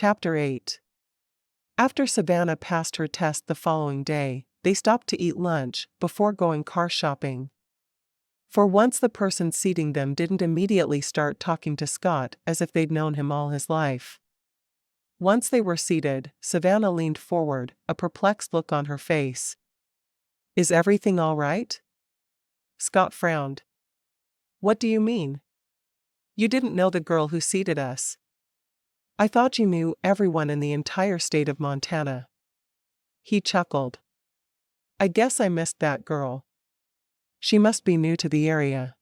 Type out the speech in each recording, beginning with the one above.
Chapter 8. After Savannah passed her test the following day, they stopped to eat lunch before going car shopping. For once, the person seating them didn't immediately start talking to Scott as if they'd known him all his life. Once they were seated, Savannah leaned forward, a perplexed look on her face. "Is everything all right?" Scott frowned. "What do you mean? You didn't know the girl who seated us. I thought you knew everyone in the entire state of Montana." He chuckled. "I guess I missed that girl. She must be new to the area."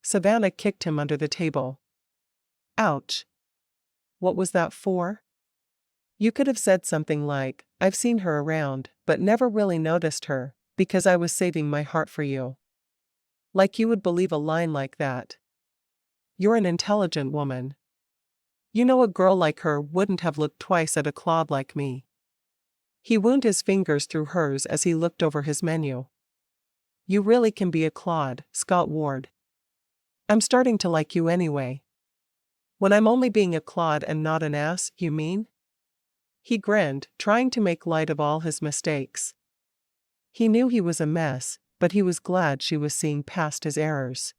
Savannah kicked him under the table. "Ouch. What was that for? You could have said something like, 'I've seen her around, but never really noticed her, because I was saving my heart for you.' Like you would believe a line like that. You're an intelligent woman. You know a girl like her wouldn't have looked twice at a clod like me." He wound his fingers through hers as he looked over his menu. "You really can be a clod, Scott Ward. I'm starting to like you anyway." "When I'm only being a clod and not an ass, you mean?" He grinned, trying to make light of all his mistakes. He knew he was a mess, but he was glad she was seeing past his errors.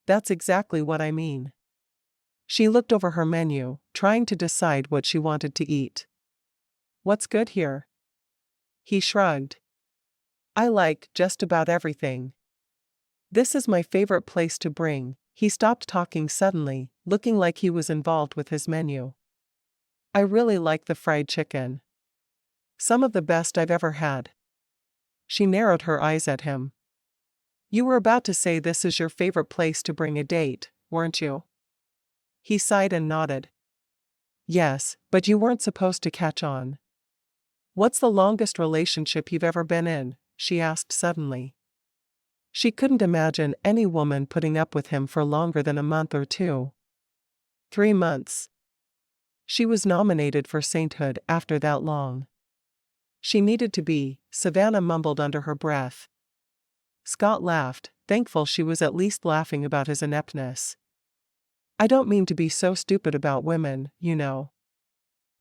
"That's exactly what I mean." She looked over her menu, trying to decide what she wanted to eat. "What's good here?" He shrugged. "I like just about everything. This is my favorite place to bring." He stopped talking suddenly, looking like he was involved with his menu. "I really like the fried chicken. Some of the best I've ever had." She narrowed her eyes at him. "You were about to say this is your favorite place to bring a date, weren't you?" He sighed and nodded. "Yes, but you weren't supposed to catch on." "What's the longest relationship you've ever been in?" she asked suddenly. She couldn't imagine any woman putting up with him for longer than a month or two. 3 months. She was nominated for sainthood after that long. She needed to be, Savannah mumbled under her breath. Scott laughed, thankful she was at least laughing about his ineptness. "I don't mean to be so stupid about women, you know.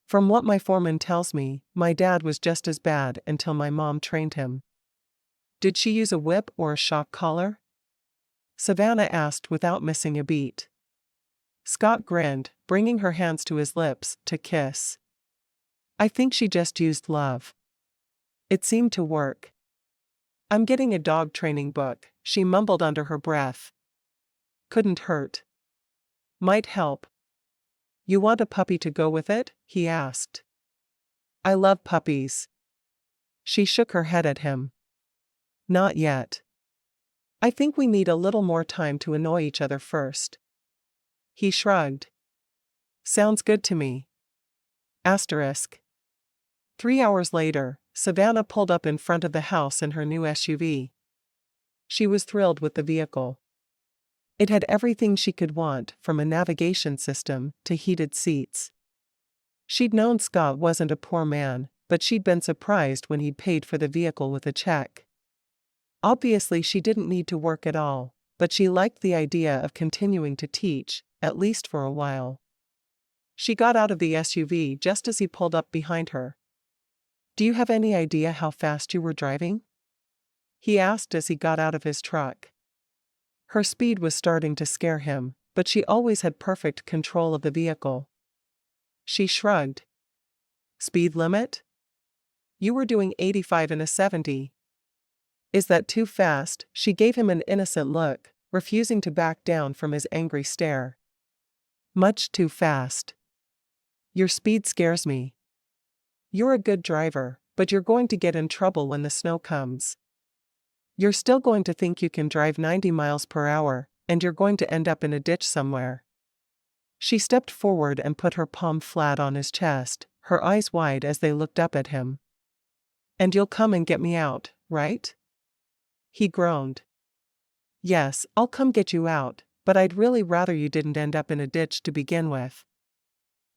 From what my foreman tells me, my dad was just as bad until my mom trained him." "Did she use a whip or a shock collar?" Savannah asked without missing a beat. Scott grinned, bringing her hands to his lips to kiss. "I think she just used love. It seemed to work." "I'm getting a dog training book," she mumbled under her breath. "Couldn't hurt. Might help." "You want a puppy to go with it?" he asked. "I love puppies." She shook her head at him. "Not yet. I think we need a little more time to annoy each other first." He shrugged. "Sounds good to me." Asterisk. 3 hours later, Savannah pulled up in front of the house in her new SUV. She was thrilled with the vehicle. It had everything she could want, from a navigation system to heated seats. She'd known Scott wasn't a poor man, but she'd been surprised when he'd paid for the vehicle with a check. Obviously, she didn't need to work at all, but she liked the idea of continuing to teach, at least for a while. She got out of the SUV just as he pulled up behind her. "Do you have any idea how fast you were driving?" he asked as he got out of his truck. Her speed was starting to scare him, but she always had perfect control of the vehicle. She shrugged. "Speed limit? You were doing 85 in a 70. Is that too fast?" She gave him an innocent look, refusing to back down from his angry stare. "Much too fast. Your speed scares me. You're a good driver, but you're going to get in trouble when the snow comes. You're still going to think you can drive 90 miles per hour, and you're going to end up in a ditch somewhere." She stepped forward and put her palm flat on his chest, her eyes wide as they looked up at him. "And you'll come and get me out, right?" He groaned. "Yes, I'll come get you out, but I'd really rather you didn't end up in a ditch to begin with."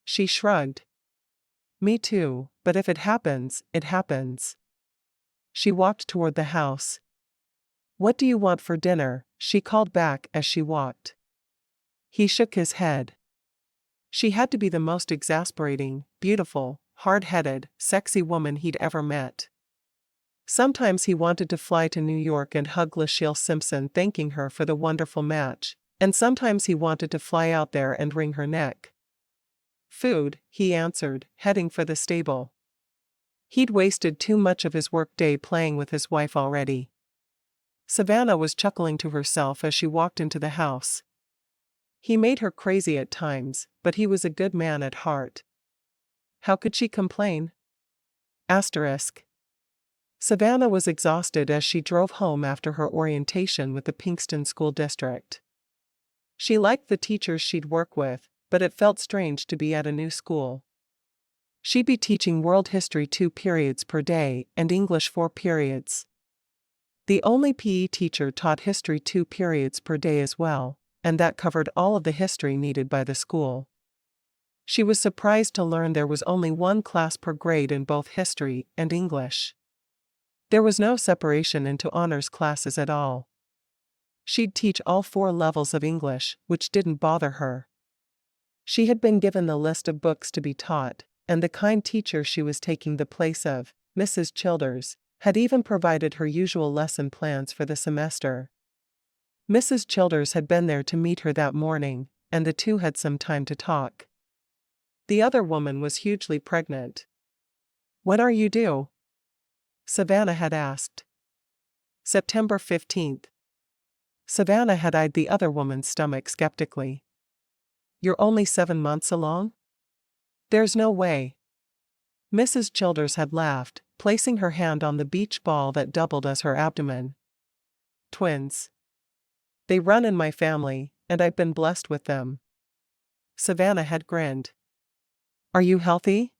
She shrugged. "Me too, but if it happens, it happens." She walked toward the house. "What do you want for dinner?" she called back as she walked. He shook his head. She had to be the most exasperating, beautiful, hard-headed, sexy woman he'd ever met. Sometimes he wanted to fly to New York and hug Lachelle Simpson thanking her for the wonderful match, and sometimes he wanted to fly out there and wring her neck. Food, he answered, heading for the stable. He'd wasted too much of his workday playing with his wife already. Savannah was chuckling to herself as she walked into the house. He made her crazy at times, but he was a good man at heart. How could she complain? Asterisk. Savannah was exhausted as she drove home after her orientation with the Pinkston School District. She liked the teachers she'd work with, but it felt strange to be at a new school. She'd be teaching World History 2 periods per day and English 4 periods. The only PE teacher taught History 2 periods per day as well, and that covered all of the history needed by the school. She was surprised to learn there was only one class per grade in both history and English. There was no separation into honors classes at all. She'd teach all 4 levels of English, which didn't bother her. She had been given the list of books to be taught, and the kind teacher she was taking the place of, Mrs. Childers, had even provided her usual lesson plans for the semester. Mrs. Childers had been there to meet her that morning, and the two had some time to talk. The other woman was hugely pregnant. "When are you due?" Savannah had asked. September 15th. Savannah had eyed the other woman's stomach skeptically. "You're only 7 months along?" "There's no way." Mrs. Childers had laughed, placing her hand on the beach ball that doubled as her abdomen. "Twins. They run in my family, and I've been blessed with them." Savannah had grinned. "Are you healthy?"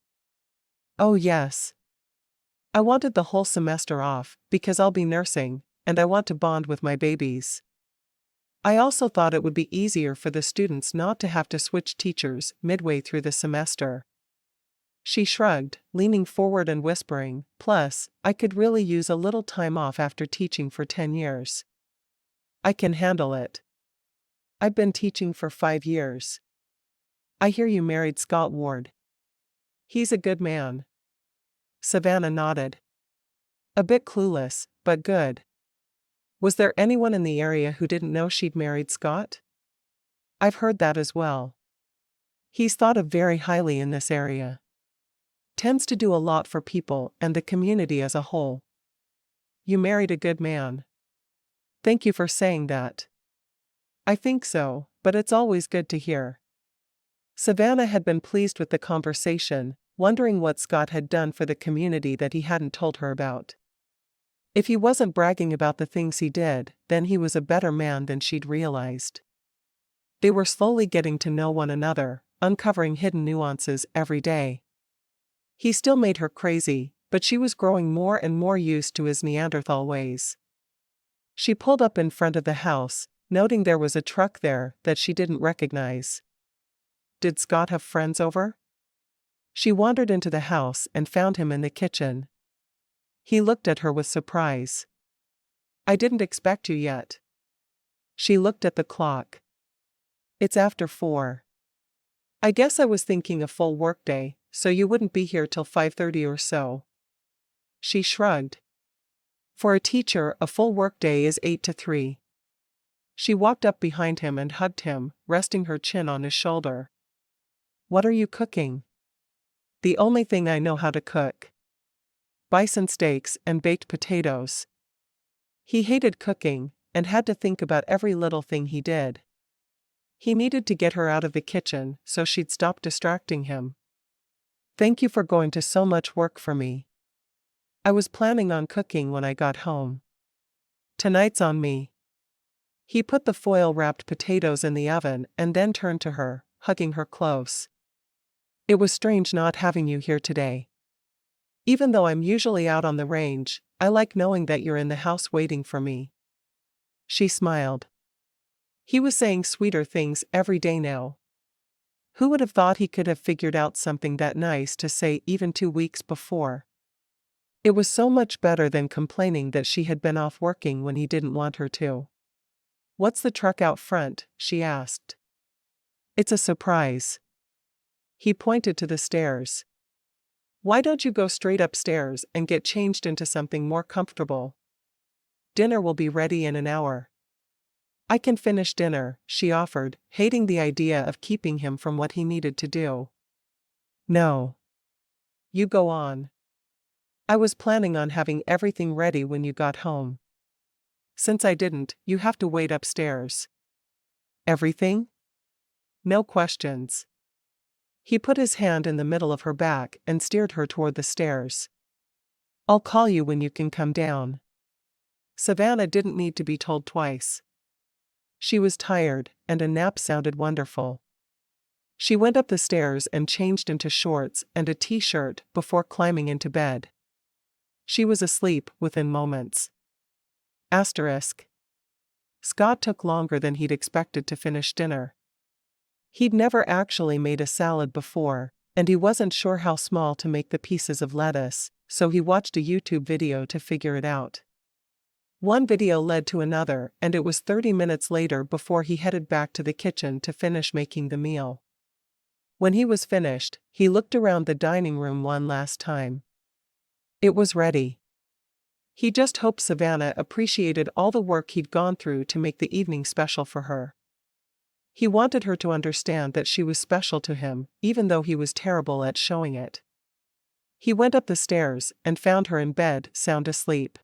"Oh yes. I wanted the whole semester off, because I'll be nursing, and I want to bond with my babies. I also thought it would be easier for the students not to have to switch teachers midway through the semester." She shrugged, leaning forward and whispering, "Plus, I could really use a little time off after teaching for 10 years. I can handle it. I've been teaching for 5 years. I hear you married Scott Ward. He's a good man." Savannah nodded. "A bit clueless, but good." Was there anyone in the area who didn't know she'd married Scott? "I've heard that as well. He's thought of very highly in this area. Tends to do a lot for people and the community as a whole." "You married a good man." "Thank you for saying that." "I think so, but it's always good to hear." Savannah had been pleased with the conversation, wondering what Scott had done for the community that he hadn't told her about. If he wasn't bragging about the things he did, then he was a better man than she'd realized. They were slowly getting to know one another, uncovering hidden nuances every day. He still made her crazy, but she was growing more and more used to his Neanderthal ways. She pulled up in front of the house, noting there was a truck there that she didn't recognize. Did Scott have friends over? She wandered into the house and found him in the kitchen. He looked at her with surprise. "I didn't expect you yet." She looked at the clock. "It's after 4. I guess I was thinking a full workday, so you wouldn't be here till 5:30 or so." She shrugged. For a teacher, a full workday is 8 to 3. She walked up behind him and hugged him, resting her chin on his shoulder. "What are you cooking?" "The only thing I know how to cook. Bison steaks and baked potatoes." He hated cooking, and had to think about every little thing he did. He needed to get her out of the kitchen so she'd stop distracting him. "Thank you for going to so much work for me. I was planning on cooking when I got home. Tonight's on me." He put the foil-wrapped potatoes in the oven and then turned to her, hugging her close. "It was strange not having you here today. Even though I'm usually out on the range, I like knowing that you're in the house waiting for me." She smiled. He was saying sweeter things every day now. Who would have thought he could have figured out something that nice to say even 2 weeks before? It was so much better than complaining that she had been off working when he didn't want her to. "What's the truck out front?" she asked. "It's a surprise." He pointed to the stairs. Why don't you go straight upstairs and get changed into something more comfortable? Dinner will be ready in an hour. I can finish dinner, she offered, hating the idea of keeping him from what he needed to do. No. You go on. I was planning on having everything ready when you got home. Since I didn't, you have to wait upstairs. Everything? No questions. He put his hand in the middle of her back and steered her toward the stairs. I'll call you when you can come down. Savannah didn't need to be told twice. She was tired, and a nap sounded wonderful. She went up the stairs and changed into shorts and a t-shirt before climbing into bed. She was asleep within moments. Asterisk. Scott took longer than he'd expected to finish dinner. He'd never actually made a salad before, and he wasn't sure how small to make the pieces of lettuce, so he watched a YouTube video to figure it out. One video led to another, and it was 30 minutes later before he headed back to the kitchen to finish making the meal. When he was finished, he looked around the dining room one last time. It was ready. He just hoped Savannah appreciated all the work he'd gone through to make the evening special for her. He wanted her to understand that she was special to him, even though he was terrible at showing it. He went up the stairs and found her in bed, sound asleep.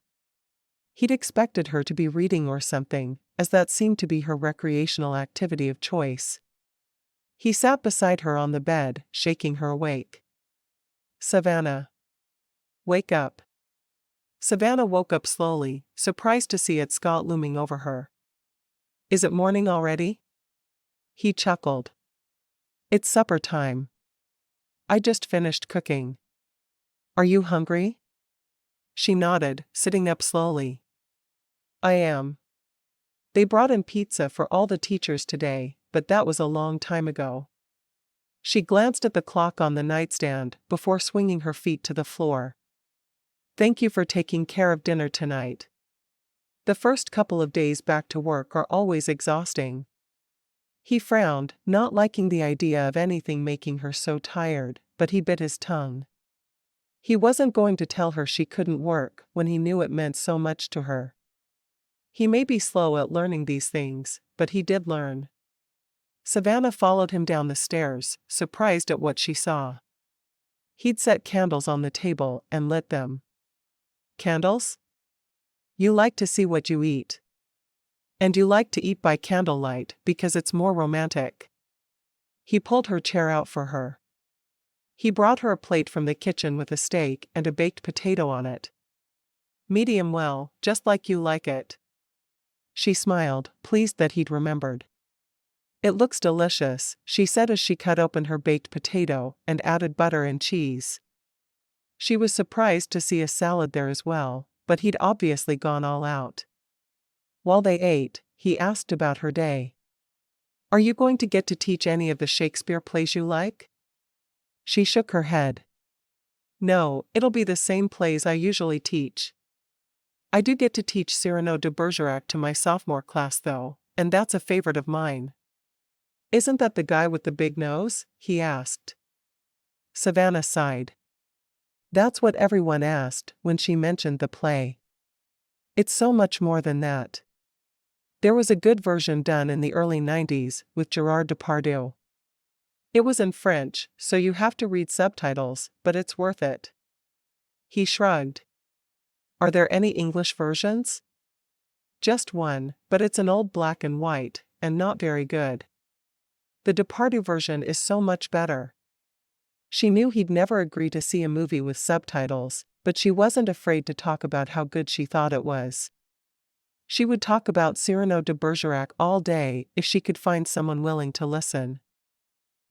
He'd expected her to be reading or something, as that seemed to be her recreational activity of choice. He sat beside her on the bed, shaking her awake. Savannah. Wake up. Savannah woke up slowly, surprised to see Scott looming over her. Is it morning already? He chuckled. It's supper time. I just finished cooking. Are you hungry? She nodded, sitting up slowly. I am. They brought in pizza for all the teachers today, but that was a long time ago. She glanced at the clock on the nightstand before swinging her feet to the floor. Thank you for taking care of dinner tonight. The first couple of days back to work are always exhausting. He frowned, not liking the idea of anything making her so tired, but he bit his tongue. He wasn't going to tell her she couldn't work when he knew it meant so much to her. He may be slow at learning these things, but he did learn. Savannah followed him down the stairs, surprised at what she saw. He'd set candles on the table and lit them. Candles? You like to see what you eat. And you like to eat by candlelight because it's more romantic. He pulled her chair out for her. He brought her a plate from the kitchen with a steak and a baked potato on it. Medium well, just like you like it. She smiled, pleased that he'd remembered. It looks delicious, she said as she cut open her baked potato and added butter and cheese. She was surprised to see a salad there as well, but he'd obviously gone all out. While they ate, he asked about her day. Are you going to get to teach any of the Shakespeare plays you like? She shook her head. No, it'll be the same plays I usually teach. I do get to teach Cyrano de Bergerac to my sophomore class though, and that's a favorite of mine. Isn't that the guy with the big nose? He asked. Savannah sighed. That's what everyone asked when she mentioned the play. It's so much more than that. There was a good version done in the early 90s with Gerard Depardieu. It was in French, so you have to read subtitles, but it's worth it. He shrugged. Are there any English versions? Just one, but it's an old black and white, and not very good. The Depardieu version is so much better. She knew he'd never agree to see a movie with subtitles, but she wasn't afraid to talk about how good she thought it was. She would talk about Cyrano de Bergerac all day if she could find someone willing to listen.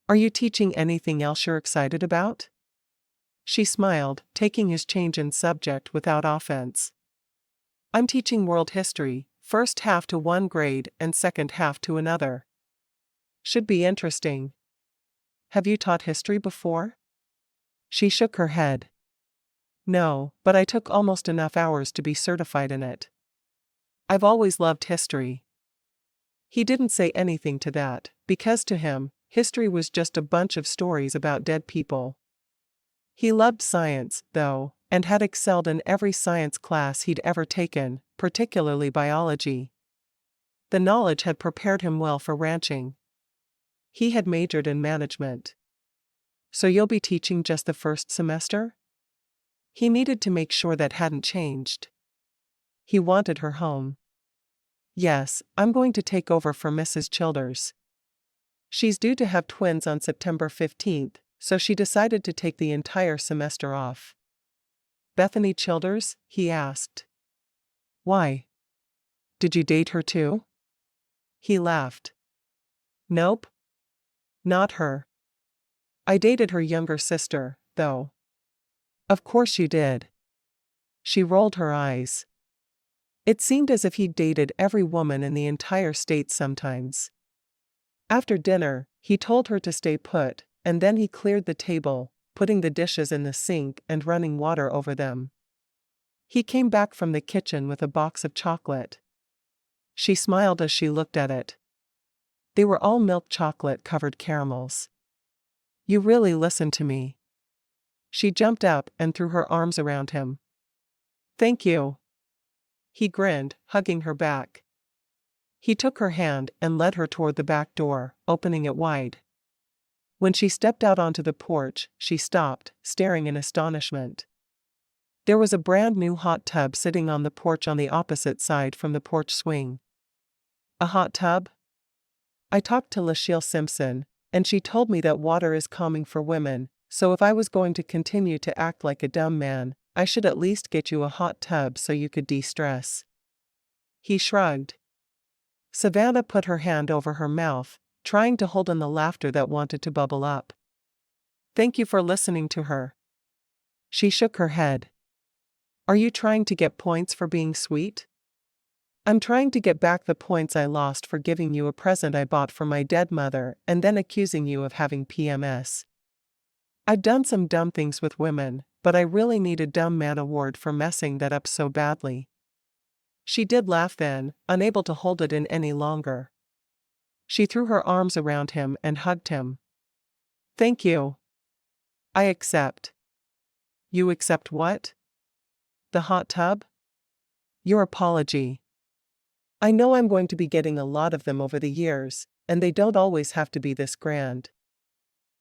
Are you teaching anything else you're excited about? She smiled, taking his change in subject without offense. I'm teaching world history, first half to one grade and second half to another. Should be interesting. Have you taught history before? She shook her head. No, but I took almost enough hours to be certified in it. I've always loved history. He didn't say anything to that, because to him, history was just a bunch of stories about dead people. He loved science, though, and had excelled in every science class he'd ever taken, particularly biology. The knowledge had prepared him well for ranching. He had majored in management. So you'll be teaching just the first semester? He needed to make sure that hadn't changed. He wanted her home. Yes, I'm going to take over for Mrs. Childers. She's due to have twins on September 15th, so she decided to take the entire semester off. Bethany Childers? He asked. Why? Did you date her too? He laughed. Nope. Not her. I dated her younger sister, though. Of course you did. She rolled her eyes. It seemed as if he'd dated every woman in the entire state sometimes. After dinner, he told her to stay put, and then he cleared the table, putting the dishes in the sink and running water over them. He came back from the kitchen with a box of chocolate. She smiled as she looked at it. They were all milk chocolate-covered caramels. You really listen to me. She jumped up and threw her arms around him. Thank you. He grinned, hugging her back. He took her hand and led her toward the back door, opening it wide. When she stepped out onto the porch, she stopped, staring in astonishment. There was a brand new hot tub sitting on the porch on the opposite side from the porch swing. A hot tub? I talked to Lachelle Simpson, and she told me that water is calming for women, so if I was going to continue to act like a dumb man, I should at least get you a hot tub so you could de-stress. He shrugged. Savannah put her hand over her mouth, trying to hold in the laughter that wanted to bubble up. Thank you for listening to her. She shook her head. Are you trying to get points for being sweet? I'm trying to get back the points I lost for giving you a present I bought for my dead mother and then accusing you of having PMS. I've done some dumb things with women, but I really need a dumb man award for messing that up so badly. She did laugh then, unable to hold it in any longer. She threw her arms around him and hugged him. Thank you. I accept. You accept what? The hot tub? Your apology. I know I'm going to be getting a lot of them over the years, and they don't always have to be this grand.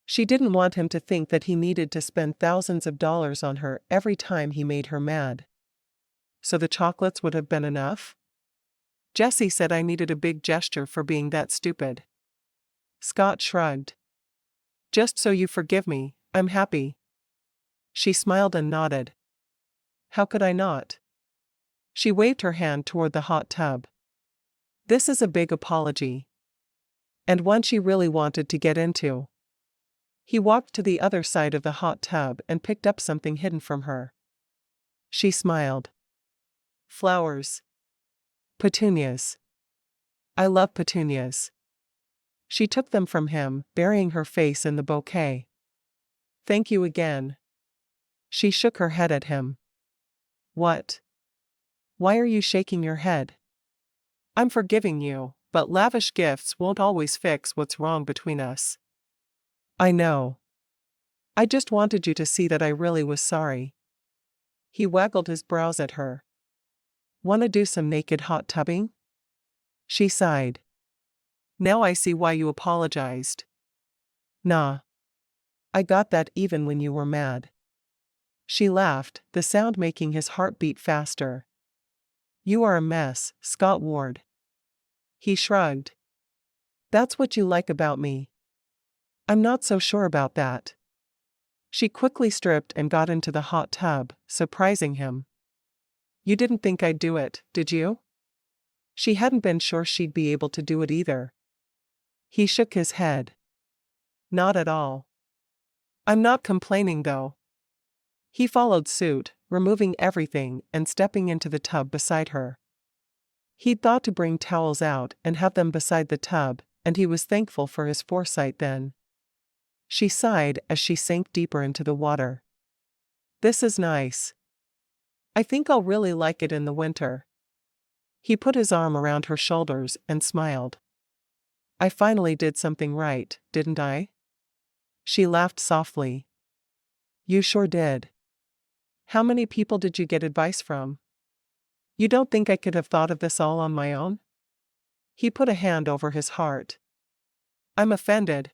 She didn't want him to think that he needed to spend thousands of dollars on her every time he made her mad. So the chocolates would have been enough? Jessie said I needed a big gesture for being that stupid. Scott shrugged. Just so you forgive me, I'm happy. She smiled and nodded. How could I not? She waved her hand toward the hot tub. This is a big apology. And one she really wanted to get into. He walked to the other side of the hot tub and picked up something hidden from her. She smiled. Flowers. Petunias. I love petunias. She took them from him, burying her face in the bouquet. Thank you again. She shook her head at him. What? Why are you shaking your head? I'm forgiving you, but lavish gifts won't always fix what's wrong between us. I know. I just wanted you to see that I really was sorry. He waggled his brows at her. Wanna do some naked hot tubbing? She sighed. Now I see why you apologized. Nah. I got that even when you were mad. She laughed, the sound making his heart beat faster. You are a mess, Scott Ward. He shrugged. That's what you like about me. I'm not so sure about that. She quickly stripped and got into the hot tub, surprising him. You didn't think I'd do it, did you? She hadn't been sure she'd be able to do it either. He shook his head. Not at all. I'm not complaining though. He followed suit, removing everything and stepping into the tub beside her. He'd thought to bring towels out and have them beside the tub, and he was thankful for his foresight then. She sighed as she sank deeper into the water. This is nice. I think I'll really like it in the winter. He put his arm around her shoulders and smiled. I finally did something right, didn't I? She laughed softly. You sure did. How many people did you get advice from? You don't think I could have thought of this all on my own? He put a hand over his heart. I'm offended.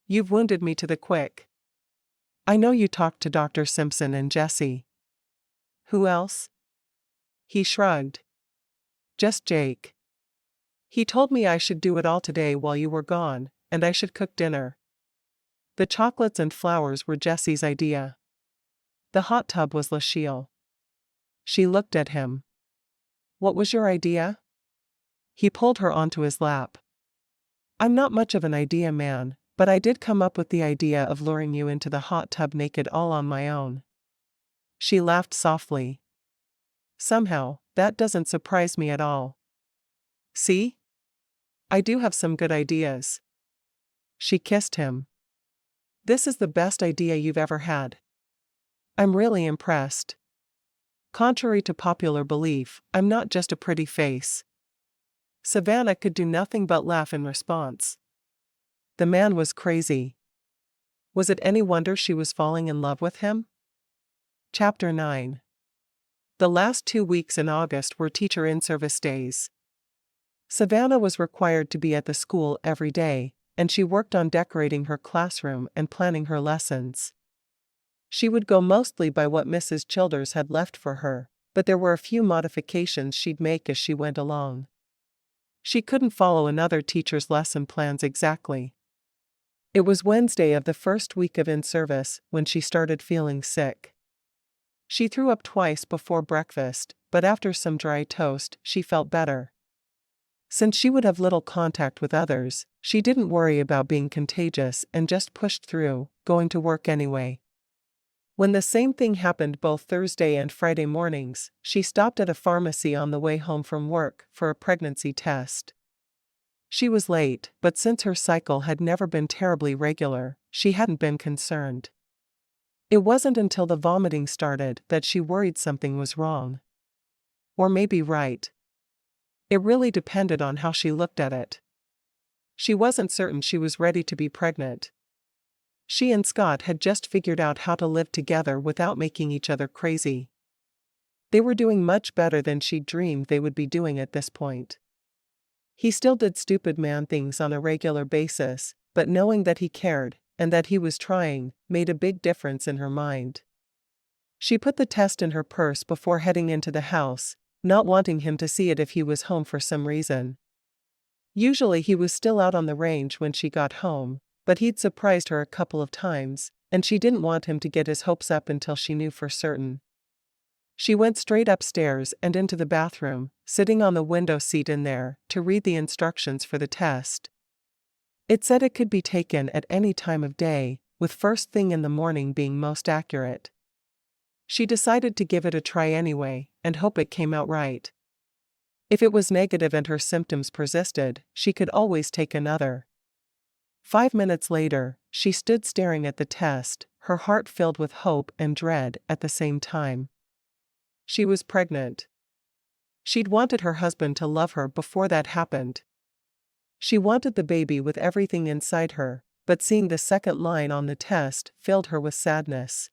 You've wounded me to the quick. I know you talked to Dr. Simpson and Jesse. Who else? He shrugged. Just Jake. He told me I should do it all today while you were gone, and I should cook dinner. The chocolates and flowers were Jesse's idea. The hot tub was Lachelle. She looked at him. What was your idea? He pulled her onto his lap. I'm not much of an idea man, but I did come up with the idea of luring you into the hot tub naked all on my own. She laughed softly. Somehow, that doesn't surprise me at all. See? I do have some good ideas. She kissed him. This is the best idea you've ever had. I'm really impressed. Contrary to popular belief, I'm not just a pretty face. Savannah could do nothing but laugh in response. The man was crazy. Was it any wonder she was falling in love with him? Chapter 9. The last 2 weeks in August were teacher in-service days. Savannah was required to be at the school every day, and she worked on decorating her classroom and planning her lessons. She would go mostly by what Mrs. Childers had left for her, but there were a few modifications she'd make as she went along. She couldn't follow another teacher's lesson plans exactly. It was Wednesday of the first week of in-service when she started feeling sick. She threw up twice before breakfast, but after some dry toast, she felt better. Since she would have little contact with others, she didn't worry about being contagious and just pushed through, going to work anyway. When the same thing happened both Thursday and Friday mornings, she stopped at a pharmacy on the way home from work for a pregnancy test. She was late, but since her cycle had never been terribly regular, she hadn't been concerned. It wasn't until the vomiting started that she worried something was wrong. Or maybe right. It really depended on how she looked at it. She wasn't certain she was ready to be pregnant. She and Scott had just figured out how to live together without making each other crazy. They were doing much better than she'd dreamed they would be doing at this point. He still did stupid man things on a regular basis, but knowing that he cared, and that he was trying, made a big difference in her mind. She put the test in her purse before heading into the house, not wanting him to see it if he was home for some reason. Usually he was still out on the range when she got home, but he'd surprised her a couple of times, and she didn't want him to get his hopes up until she knew for certain. She went straight upstairs and into the bathroom, sitting on the window seat in there, to read the instructions for the test. It said it could be taken at any time of day, with first thing in the morning being most accurate. She decided to give it a try anyway, and hope it came out right. If it was negative and her symptoms persisted, she could always take another. 5 minutes later, she stood staring at the test, her heart filled with hope and dread at the same time. She was pregnant. She'd wanted her husband to love her before that happened. She wanted the baby with everything inside her, but seeing the second line on the test filled her with sadness.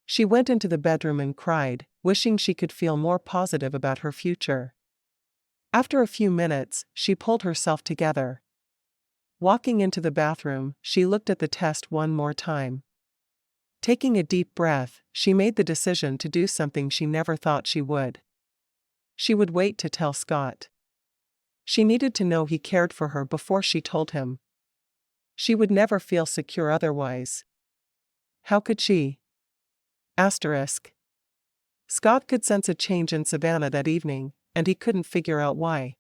She went into the bedroom and cried, wishing she could feel more positive about her future. After a few minutes, she pulled herself together. Walking into the bathroom, she looked at the test one more time. Taking a deep breath, she made the decision to do something she never thought she would. She would wait to tell Scott. She needed to know he cared for her before she told him. She would never feel secure otherwise. How could she? Asterisk. Scott could sense a change in Savannah that evening, and he couldn't figure out why.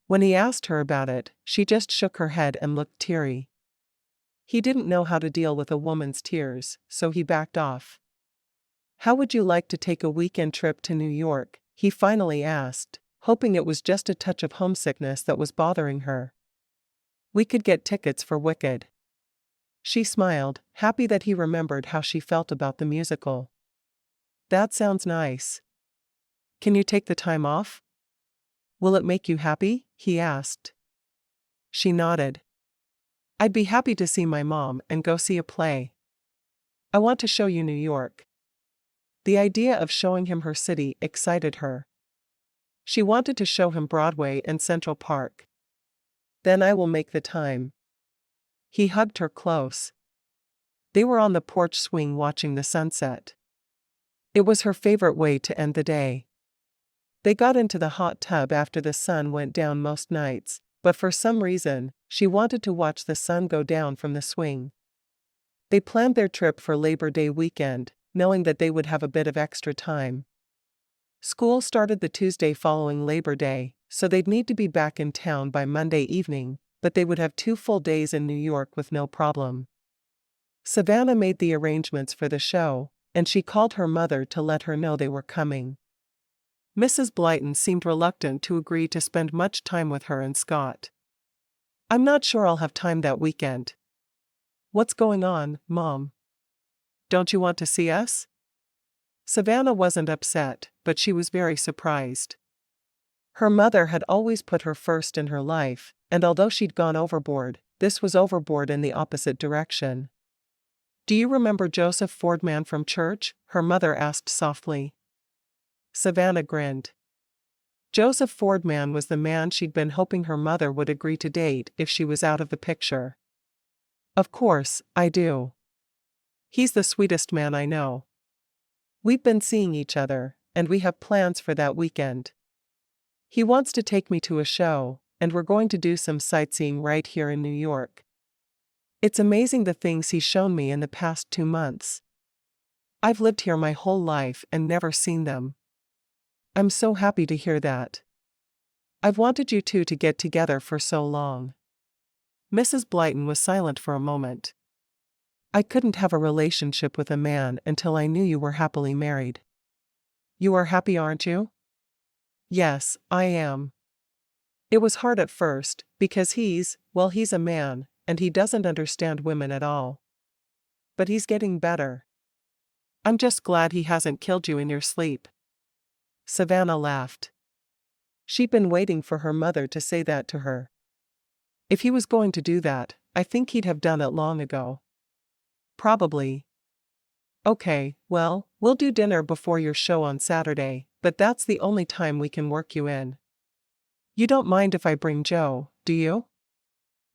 When he asked her about it, she just shook her head and looked teary. He didn't know how to deal with a woman's tears, so he backed off. How would you like to take a weekend trip to New York? He finally asked, hoping it was just a touch of homesickness that was bothering her. We could get tickets for Wicked. She smiled, happy that he remembered how she felt about the musical. That sounds nice. Can you take the time off? Will it make you happy? He asked. she nodded. I'd be happy to see my mom and go see a play. I want to show you New York. The idea of showing him her city excited her. She wanted to show him Broadway and Central Park. Then I will make the time. He hugged her close. They were on the porch swing watching the sunset. It was her favorite way to end the day. They got into the hot tub after the sun went down most nights, but for some reason, she wanted to watch the sun go down from the swing. They planned their trip for Labor Day weekend, knowing that they would have a bit of extra time. School started the Tuesday following Labor Day, so they'd need to be back in town by Monday evening, but they would have 2 full days in New York with no problem. Savannah made the arrangements for the show, and she called her mother to let her know they were coming. Mrs. Blyton seemed reluctant to agree to spend much time with her and Scott. I'm not sure I'll have time that weekend. What's going on, Mom? Don't you want to see us? Savannah wasn't upset, but she was very surprised. Her mother had always put her first in her life, and although she'd gone overboard, this was overboard in the opposite direction. Do you remember Joseph Fordman from church? Her mother asked softly. Savannah grinned. Joseph Fordman was the man she'd been hoping her mother would agree to date if she was out of the picture. Of course, I do. He's the sweetest man I know. We've been seeing each other, and we have plans for that weekend. He wants to take me to a show, and we're going to do some sightseeing right here in New York. It's amazing the things he's shown me in the past 2 months. I've lived here my whole life and never seen them. I'm so happy to hear that. I've wanted you two to get together for so long. Mrs. Blyton was silent for a moment. I couldn't have a relationship with a man until I knew you were happily married. You are happy, aren't you? Yes, I am. It was hard at first, because he's a man, and he doesn't understand women at all. But he's getting better. I'm just glad he hasn't killed you in your sleep. Savannah laughed. She'd been waiting for her mother to say that to her. If he was going to do that, I think he'd have done it long ago. Probably. Okay, well, we'll do dinner before your show on Saturday, but that's the only time we can work you in. You don't mind if I bring Joe, do you?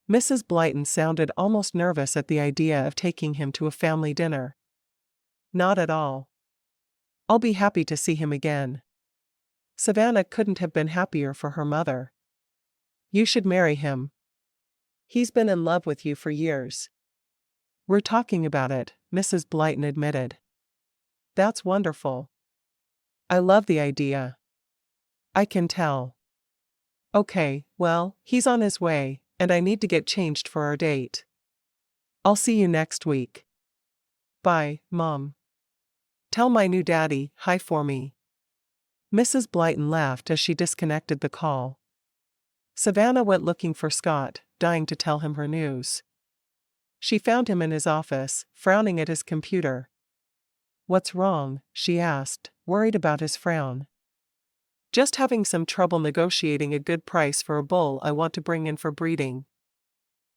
Mrs. Blyton sounded almost nervous at the idea of taking him to a family dinner. Not at all. I'll be happy to see him again. Savannah couldn't have been happier for her mother. You should marry him. He's been in love with you for years. We're talking about it, Mrs. Blyton admitted. That's wonderful. I love the idea. I can tell. Okay, well, he's on his way, and I need to get changed for our date. I'll see you next week. Bye, Mom. Tell my new daddy hi for me. Mrs. Blyton laughed as she disconnected the call. Savannah went looking for Scott, dying to tell him her news. She found him in his office, frowning at his computer. What's wrong? She asked, worried about his frown. Just having some trouble negotiating a good price for a bull I want to bring in for breeding.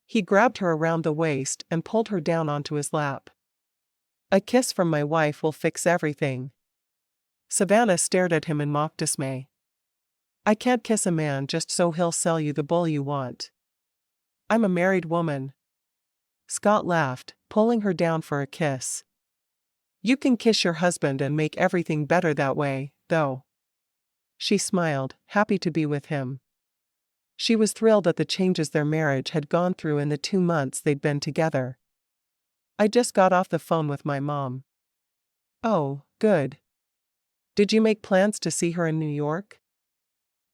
He grabbed her around the waist and pulled her down onto his lap. A kiss from my wife will fix everything. Savannah stared at him in mock dismay. I can't kiss a man just so he'll sell you the bull you want. I'm a married woman. Scott laughed, pulling her down for a kiss. You can kiss your husband and make everything better that way, though. She smiled, happy to be with him. She was thrilled at the changes their marriage had gone through in the 2 months they'd been together. I just got off the phone with my mom. Oh, good. Did you make plans to see her in New York?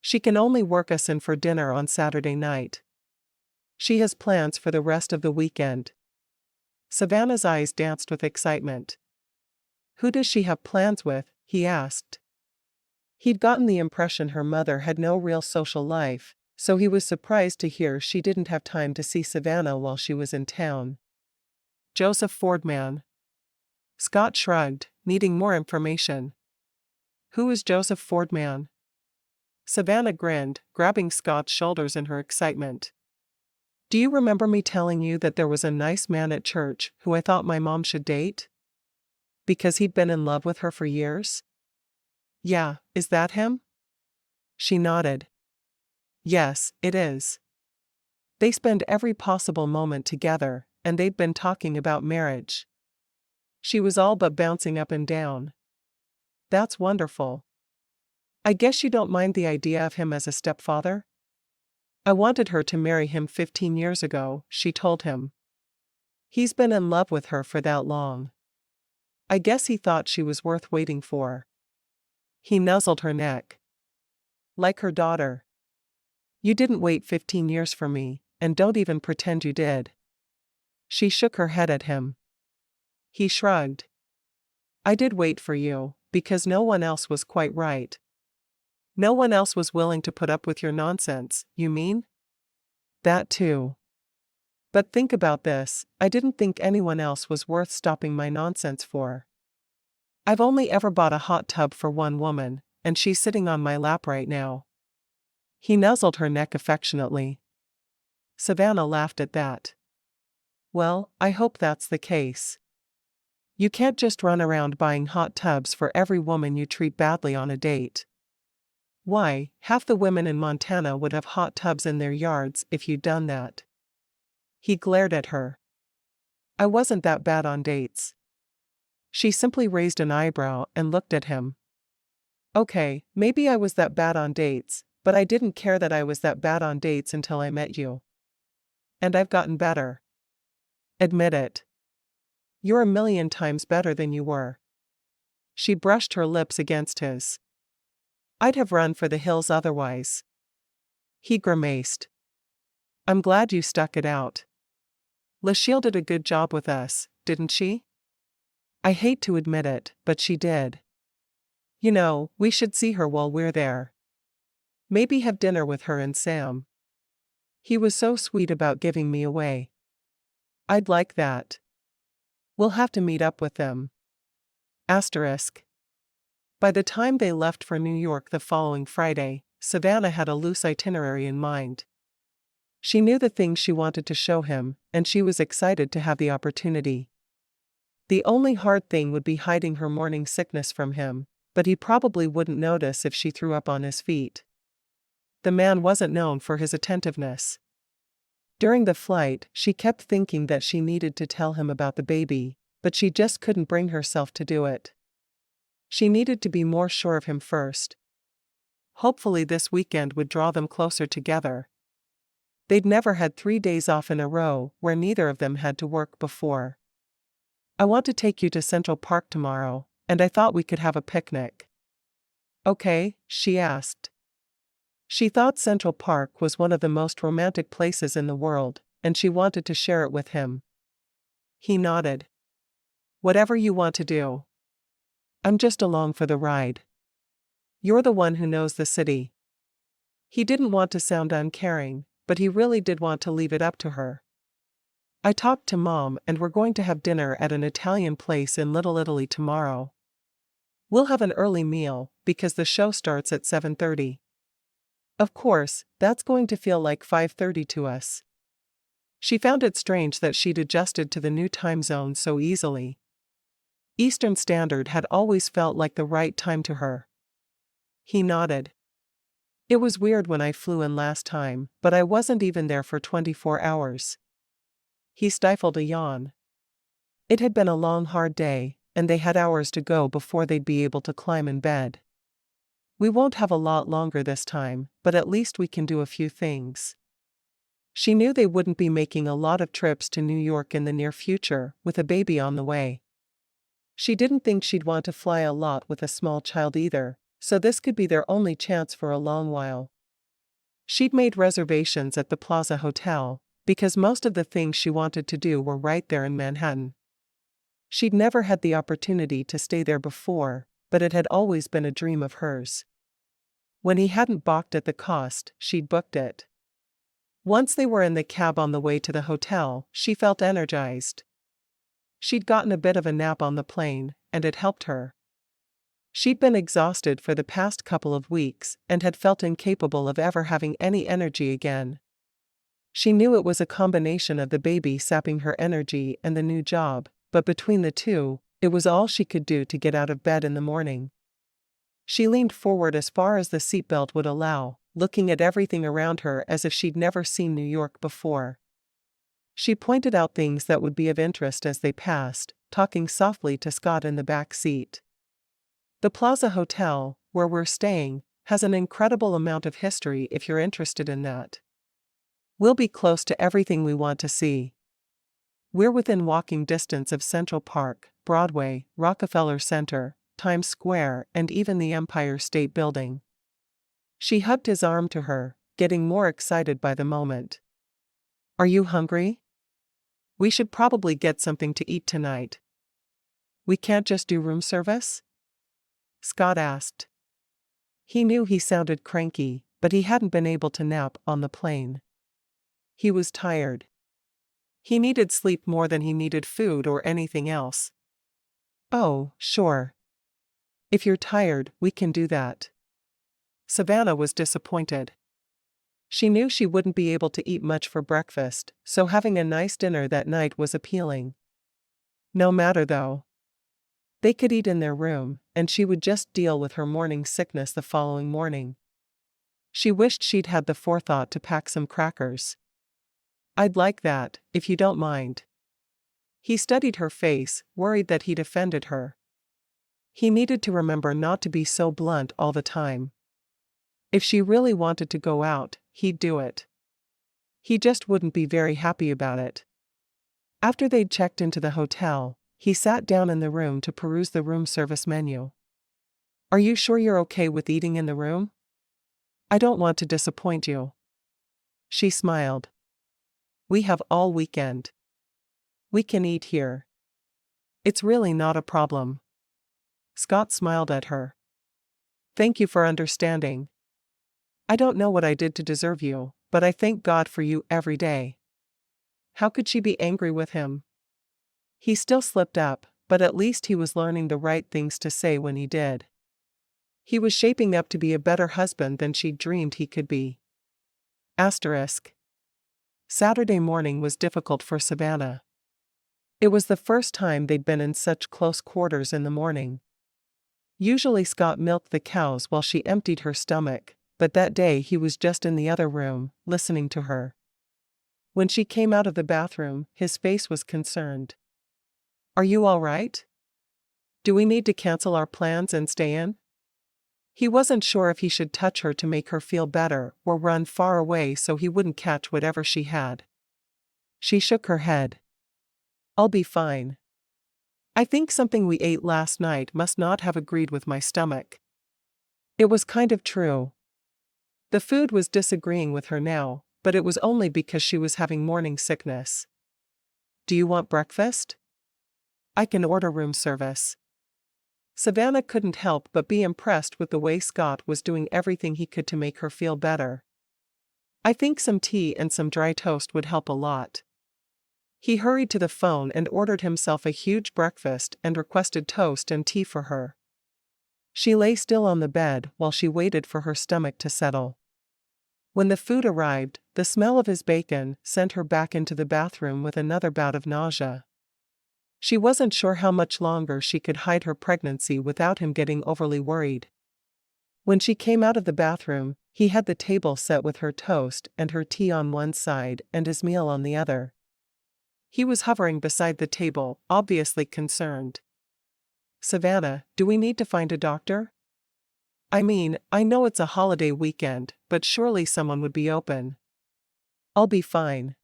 She can only work us in for dinner on Saturday night. She has plans for the rest of the weekend. Savannah's eyes danced with excitement. Who does she have plans with? He asked. He'd gotten the impression her mother had no real social life, so he was surprised to hear she didn't have time to see Savannah while she was in town. Joseph Fordman. Scott shrugged, needing more information. Who is Joseph Fordman? Savannah grinned, grabbing Scott's shoulders in her excitement. Do you remember me telling you that there was a nice man at church who I thought my mom should date? Because he'd been in love with her for years? Yeah, is that him? She nodded. Yes, it is. They spend every possible moment together, and they'd been talking about marriage. She was all but bouncing up and down. That's wonderful. I guess you don't mind the idea of him as a stepfather? I wanted her to marry him 15 years ago, she told him. He's been in love with her for that long. I guess he thought she was worth waiting for. He nuzzled her neck. Like her daughter. You didn't wait 15 years for me, and don't even pretend you did. She shook her head at him. He shrugged. I did wait for you, because no one else was quite right. No one else was willing to put up with your nonsense, you mean? That too. But think about this, I didn't think anyone else was worth stopping my nonsense for. I've only ever bought a hot tub for one woman, and she's sitting on my lap right now. He nuzzled her neck affectionately. Savannah laughed at that. Well, I hope that's the case. You can't just run around buying hot tubs for every woman you treat badly on a date. Why, half the women in Montana would have hot tubs in their yards if you'd done that. He glared at her. I wasn't that bad on dates. She simply raised an eyebrow and looked at him. Okay, maybe I was that bad on dates, but I didn't care that I was that bad on dates until I met you. And I've gotten better. Admit it. You're a million times better than you were. She brushed her lips against his. I'd have run for the hills otherwise. He grimaced. I'm glad you stuck it out. LaShield did a good job with us, didn't she? I hate to admit it, but she did. You know, we should see her while we're there. Maybe have dinner with her and Sam. He was so sweet about giving me away. I'd like that. We'll have to meet up with them. Asterisk. By the time they left for New York the following Friday, Savannah had a loose itinerary in mind. She knew the things she wanted to show him, and she was excited to have the opportunity. The only hard thing would be hiding her morning sickness from him, but he probably wouldn't notice if she threw up on his feet. The man wasn't known for his attentiveness. During the flight, she kept thinking that she needed to tell him about the baby, but she just couldn't bring herself to do it. She needed to be more sure of him first. Hopefully this weekend would draw them closer together. They'd never had 3 days off in a row where neither of them had to work before. I want to take you to Central Park tomorrow, and I thought we could have a picnic. Okay, she asked. She thought Central Park was one of the most romantic places in the world, and she wanted to share it with him. He nodded. Whatever you want to do. I'm just along for the ride. You're the one who knows the city. He didn't want to sound uncaring, but he really did want to leave it up to her. I talked to Mom and we're going to have dinner at an Italian place in Little Italy tomorrow. We'll have an early meal, because the show starts at 7:30. Of course, that's going to feel like 5:30 to us. She found it strange that she'd adjusted to the new time zone so easily. Eastern Standard had always felt like the right time to her. He nodded. It was weird when I flew in last time, but I wasn't even there for 24 hours. He stifled a yawn. It had been a long, hard day, and they had hours to go before they'd be able to climb in bed. We won't have a lot longer this time, but at least we can do a few things. She knew they wouldn't be making a lot of trips to New York in the near future, with a baby on the way. She didn't think she'd want to fly a lot with a small child either, so this could be their only chance for a long while. She'd made reservations at the Plaza Hotel, because most of the things she wanted to do were right there in Manhattan. She'd never had the opportunity to stay there before, but it had always been a dream of hers. When he hadn't balked at the cost, she'd booked it. Once they were in the cab on the way to the hotel, she felt energized. She'd gotten a bit of a nap on the plane, and it helped her. She'd been exhausted for the past couple of weeks and had felt incapable of ever having any energy again. She knew it was a combination of the baby sapping her energy and the new job, but between the two, it was all she could do to get out of bed in the morning. She leaned forward as far as the seatbelt would allow, looking at everything around her as if she'd never seen New York before. She pointed out things that would be of interest as they passed, talking softly to Scott in the back seat. The Plaza Hotel, where we're staying, has an incredible amount of history if you're interested in that. We'll be close to everything we want to see. We're within walking distance of Central Park, Broadway, Rockefeller Center, Times Square, and even the Empire State Building. She hugged his arm to her, getting more excited by the moment. Are you hungry? We should probably get something to eat tonight. We can't just do room service? Scott asked. He knew he sounded cranky, but he hadn't been able to nap on the plane. He was tired. He needed sleep more than he needed food or anything else. Oh, sure. If you're tired, we can do that. Savannah was disappointed. She knew she wouldn't be able to eat much for breakfast, so having a nice dinner that night was appealing. No matter though. They could eat in their room, and she would just deal with her morning sickness the following morning. She wished she'd had the forethought to pack some crackers. I'd like that, if you don't mind. He studied her face, worried that he'd offended her. He needed to remember not to be so blunt all the time. If she really wanted to go out, he'd do it. He just wouldn't be very happy about it. After they'd checked into the hotel, he sat down in the room to peruse the room service menu. Are you sure you're okay with eating in the room? I don't want to disappoint you. She smiled. We have all weekend. We can eat here. It's really not a problem. Scott smiled at her. Thank you for understanding. I don't know what I did to deserve you, but I thank God for you every day. How could she be angry with him? He still slipped up, but at least he was learning the right things to say when he did. He was shaping up to be a better husband than she'd dreamed he could be. Asterisk. Saturday morning was difficult for Savannah. It was the first time they'd been in such close quarters in the morning. Usually Scott milked the cows while she emptied her stomach, but that day he was just in the other room, listening to her. When she came out of the bathroom, his face was concerned. Are you all right? Do we need to cancel our plans and stay in? He wasn't sure if he should touch her to make her feel better or run far away so he wouldn't catch whatever she had. She shook her head. I'll be fine. I think something we ate last night must not have agreed with my stomach. It was kind of true. The food was disagreeing with her now, but it was only because she was having morning sickness. Do you want breakfast? I can order room service. Savannah couldn't help but be impressed with the way Scott was doing everything he could to make her feel better. I think some tea and some dry toast would help a lot. He hurried to the phone and ordered himself a huge breakfast and requested toast and tea for her. She lay still on the bed while she waited for her stomach to settle. When the food arrived, the smell of his bacon sent her back into the bathroom with another bout of nausea. She wasn't sure how much longer she could hide her pregnancy without him getting overly worried. When she came out of the bathroom, he had the table set with her toast and her tea on one side and his meal on the other. He was hovering beside the table, obviously concerned. Savannah, do we need to find a doctor? I mean, I know it's a holiday weekend, but surely someone would be open. I'll be fine.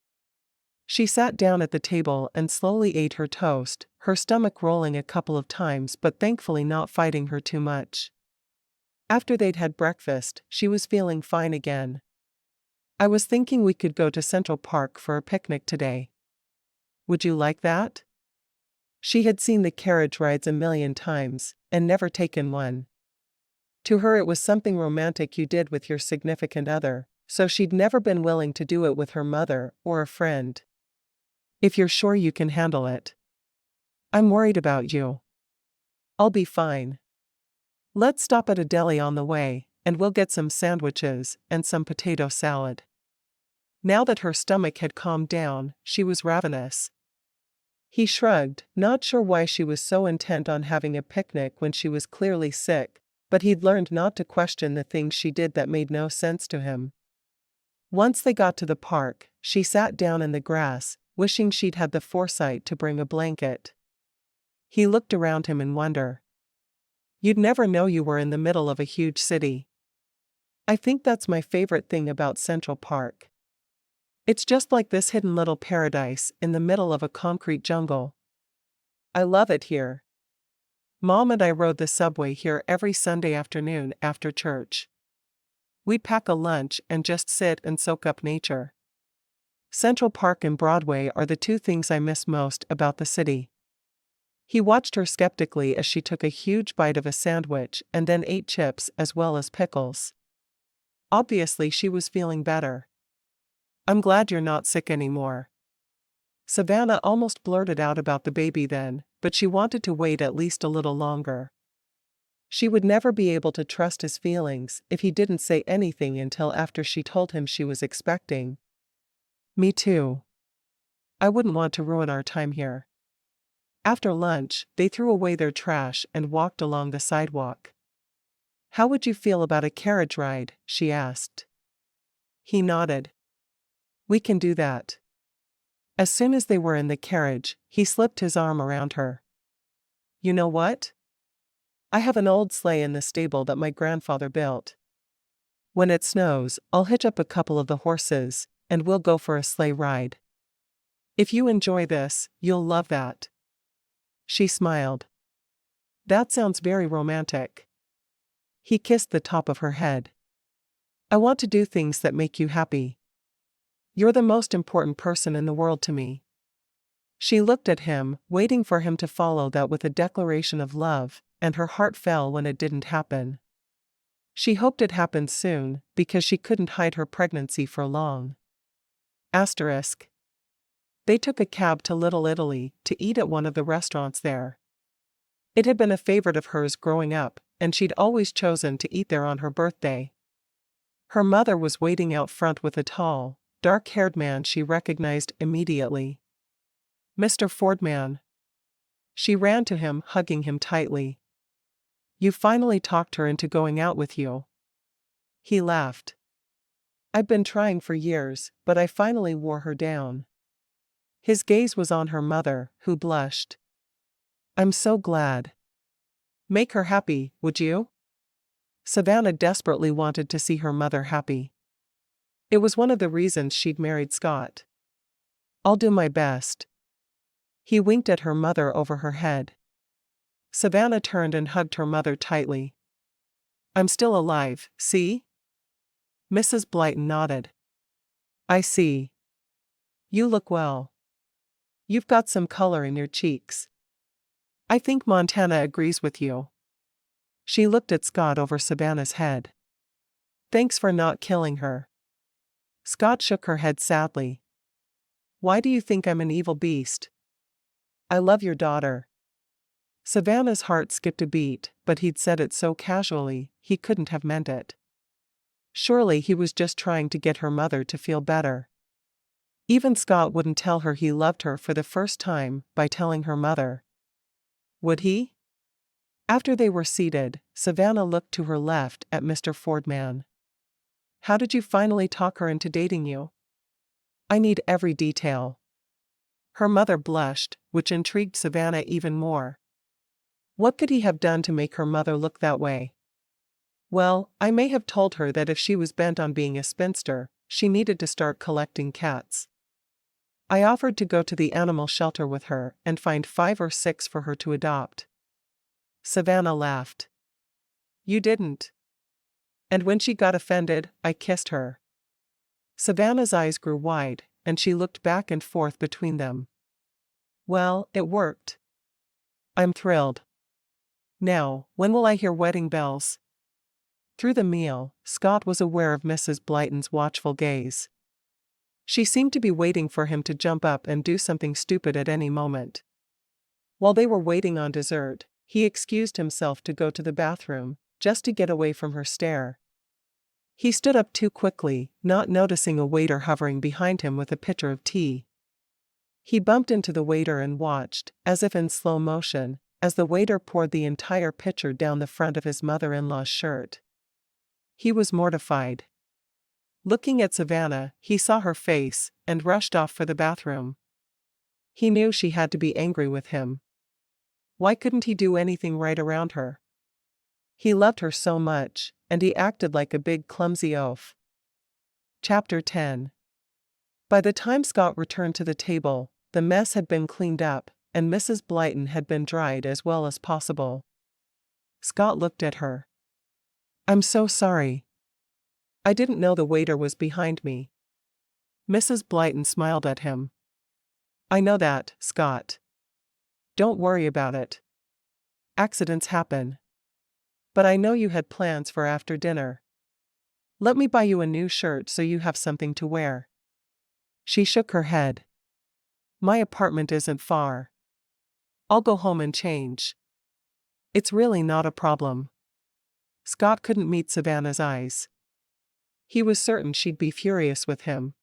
She sat down at the table and slowly ate her toast, her stomach rolling a couple of times but thankfully not fighting her too much. After they'd had breakfast, she was feeling fine again. I was thinking we could go to Central Park for a picnic today. Would you like that? She had seen the carriage rides a million times, and never taken one. To her it was something romantic you did with your significant other, so she'd never been willing to do it with her mother or a friend. If you're sure you can handle it. I'm worried about you. I'll be fine. Let's stop at a deli on the way, and we'll get some sandwiches and some potato salad. Now that her stomach had calmed down, she was ravenous. He shrugged, not sure why she was so intent on having a picnic when she was clearly sick, but he'd learned not to question the things she did that made no sense to him. Once they got to the park, she sat down in the grass, wishing she'd had the foresight to bring a blanket. He looked around him in wonder. You'd never know you were in the middle of a huge city. I think that's my favorite thing about Central Park. It's just like this hidden little paradise in the middle of a concrete jungle. I love it here. Mom and I rode the subway here every Sunday afternoon after church. We'd pack a lunch and just sit and soak up nature. Central Park and Broadway are the two things I miss most about the city. He watched her skeptically as she took a huge bite of a sandwich and then ate chips as well as pickles. Obviously, she was feeling better. I'm glad you're not sick anymore. Savannah almost blurted out about the baby then, but she wanted to wait at least a little longer. She would never be able to trust his feelings if he didn't say anything until after she told him she was expecting. Me too. I wouldn't want to ruin our time here. After lunch, they threw away their trash and walked along the sidewalk. How would you feel about a carriage ride? She asked. He nodded. We can do that. As soon as they were in the carriage, he slipped his arm around her. You know what? I have an old sleigh in the stable that my grandfather built. When it snows, I'll hitch up a couple of the horses, and we'll go for a sleigh ride. If you enjoy this, you'll love that. She smiled. That sounds very romantic. He kissed the top of her head. I want to do things that make you happy. You're the most important person in the world to me. She looked at him, waiting for him to follow that with a declaration of love, and her heart fell when it didn't happen. She hoped it happened soon, because she couldn't hide her pregnancy for long. Asterisk. They took a cab to Little Italy to eat at one of the restaurants there. It had been a favorite of hers growing up, and she'd always chosen to eat there on her birthday. Her mother was waiting out front with a tall, dark-haired man she recognized immediately. Mr. Fordman. She ran to him, hugging him tightly. You finally talked her into going out with you. He laughed. I've been trying for years, but I finally wore her down. His gaze was on her mother, who blushed. I'm so glad. Make her happy, would you? Savannah desperately wanted to see her mother happy. It was one of the reasons she'd married Scott. I'll do my best. He winked at her mother over her head. Savannah turned and hugged her mother tightly. I'm still alive, see? Mrs. Blyton nodded. I see. You look well. You've got some color in your cheeks. I think Montana agrees with you. She looked at Scott over Savannah's head. Thanks for not killing her. Scott shook her head sadly. Why do you think I'm an evil beast? I love your daughter. Savannah's heart skipped a beat, but he'd said it so casually, he couldn't have meant it. Surely he was just trying to get her mother to feel better. Even Scott wouldn't tell her he loved her for the first time by telling her mother. Would he? After they were seated, Savannah looked to her left at Mr. Fordman. How did you finally talk her into dating you? I need every detail. Her mother blushed, which intrigued Savannah even more. What could he have done to make her mother look that way? Well, I may have told her that if she was bent on being a spinster, she needed to start collecting cats. I offered to go to the animal shelter with her and find 5 or 6 for her to adopt. Savannah laughed. You didn't. And when she got offended, I kissed her. Savannah's eyes grew wide, and she looked back and forth between them. Well, it worked. I'm thrilled. Now, when will I hear wedding bells? Through the meal, Scott was aware of Mrs. Blyton's watchful gaze. She seemed to be waiting for him to jump up and do something stupid at any moment. While they were waiting on dessert, he excused himself to go to the bathroom, just to get away from her stare. He stood up too quickly, not noticing a waiter hovering behind him with a pitcher of tea. He bumped into the waiter and watched, as if in slow motion, as the waiter poured the entire pitcher down the front of his mother-in-law's shirt. He was mortified. Looking at Savannah, he saw her face, and rushed off for the bathroom. He knew she had to be angry with him. Why couldn't he do anything right around her? He loved her so much, and he acted like a big clumsy oaf. Chapter 10. By the time Scott returned to the table, the mess had been cleaned up, and Mrs. Blyton had been dried as well as possible. Scott looked at her. "I'm so sorry. I didn't know the waiter was behind me." Mrs. Blyton smiled at him. "I know that, Scott. Don't worry about it. Accidents happen. But I know you had plans for after dinner. Let me buy you a new shirt so you have something to wear." She shook her head. "My apartment isn't far. I'll go home and change. It's really not a problem." Scott couldn't meet Savannah's eyes. He was certain she'd be furious with him.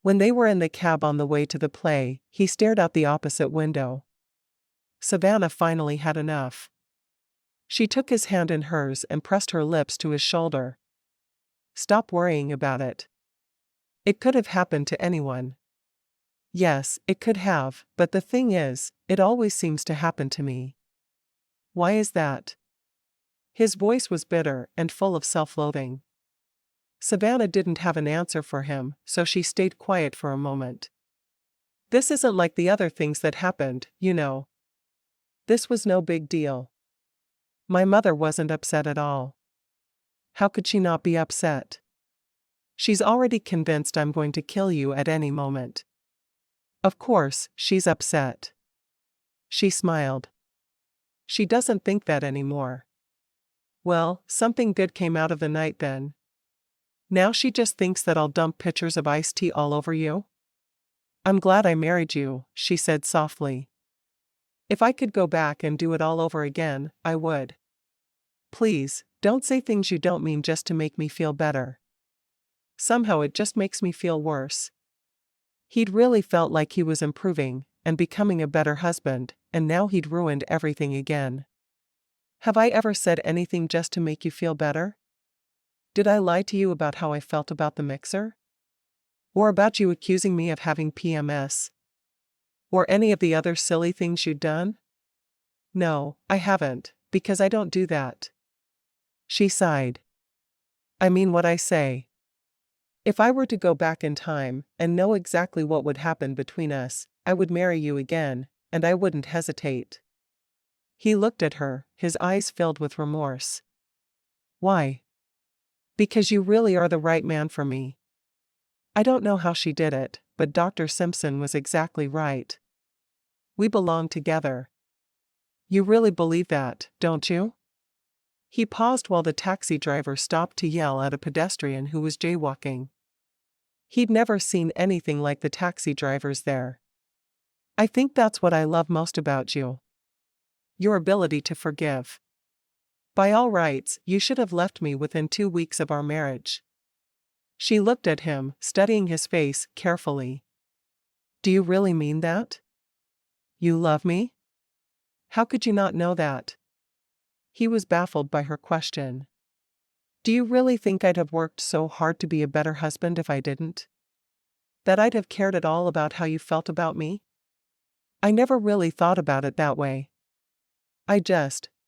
When they were in the cab on the way to the play, he stared out the opposite window. Savannah finally had enough. She took his hand in hers and pressed her lips to his shoulder. "Stop worrying about it. It could have happened to anyone." "Yes, it could have, but the thing is, it always seems to happen to me." "Why is that?" His voice was bitter and full of self-loathing. Savannah didn't have an answer for him, so she stayed quiet for a moment. "This isn't like the other things that happened, you know. This was no big deal. My mother wasn't upset at all. How could she not be upset? She's already convinced I'm going to kill you at any moment. Of course, she's upset." She smiled. "She doesn't think that anymore." "Well, something good came out of the night then. Now she just thinks that I'll dump pitchers of iced tea all over you?" "I'm glad I married you," she said softly. "If I could go back and do it all over again, I would. Please, don't say things you don't mean just to make me feel better. Somehow it just makes me feel worse." He'd really felt like he was improving and becoming a better husband, and now he'd ruined everything again. "Have I ever said anything just to make you feel better? Did I lie to you about how I felt about the mixer? Or about you accusing me of having PMS? Or any of the other silly things you'd done? No, I haven't, because I don't do that." She sighed. "I mean what I say. If I were to go back in time and know exactly what would happen between us, I would marry you again, and I wouldn't hesitate." He looked at her, his eyes filled with remorse. "Why?" "Because you really are the right man for me. I don't know how she did it, but Dr. Simpson was exactly right. We belong together. You really believe that, don't you?" He paused while the taxi driver stopped to yell at a pedestrian who was jaywalking. He'd never seen anything like the taxi drivers there. "I think that's what I love most about you. Your ability to forgive. By all rights, you should have left me within 2 weeks of our marriage." She looked at him, studying his face carefully. "Do you really mean that? You love me? How could you not know that?" He was baffled by her question. "Do you really think I'd have worked so hard to be a better husband if I didn't? That I'd have cared at all about how you felt about me? I never really thought about it that way.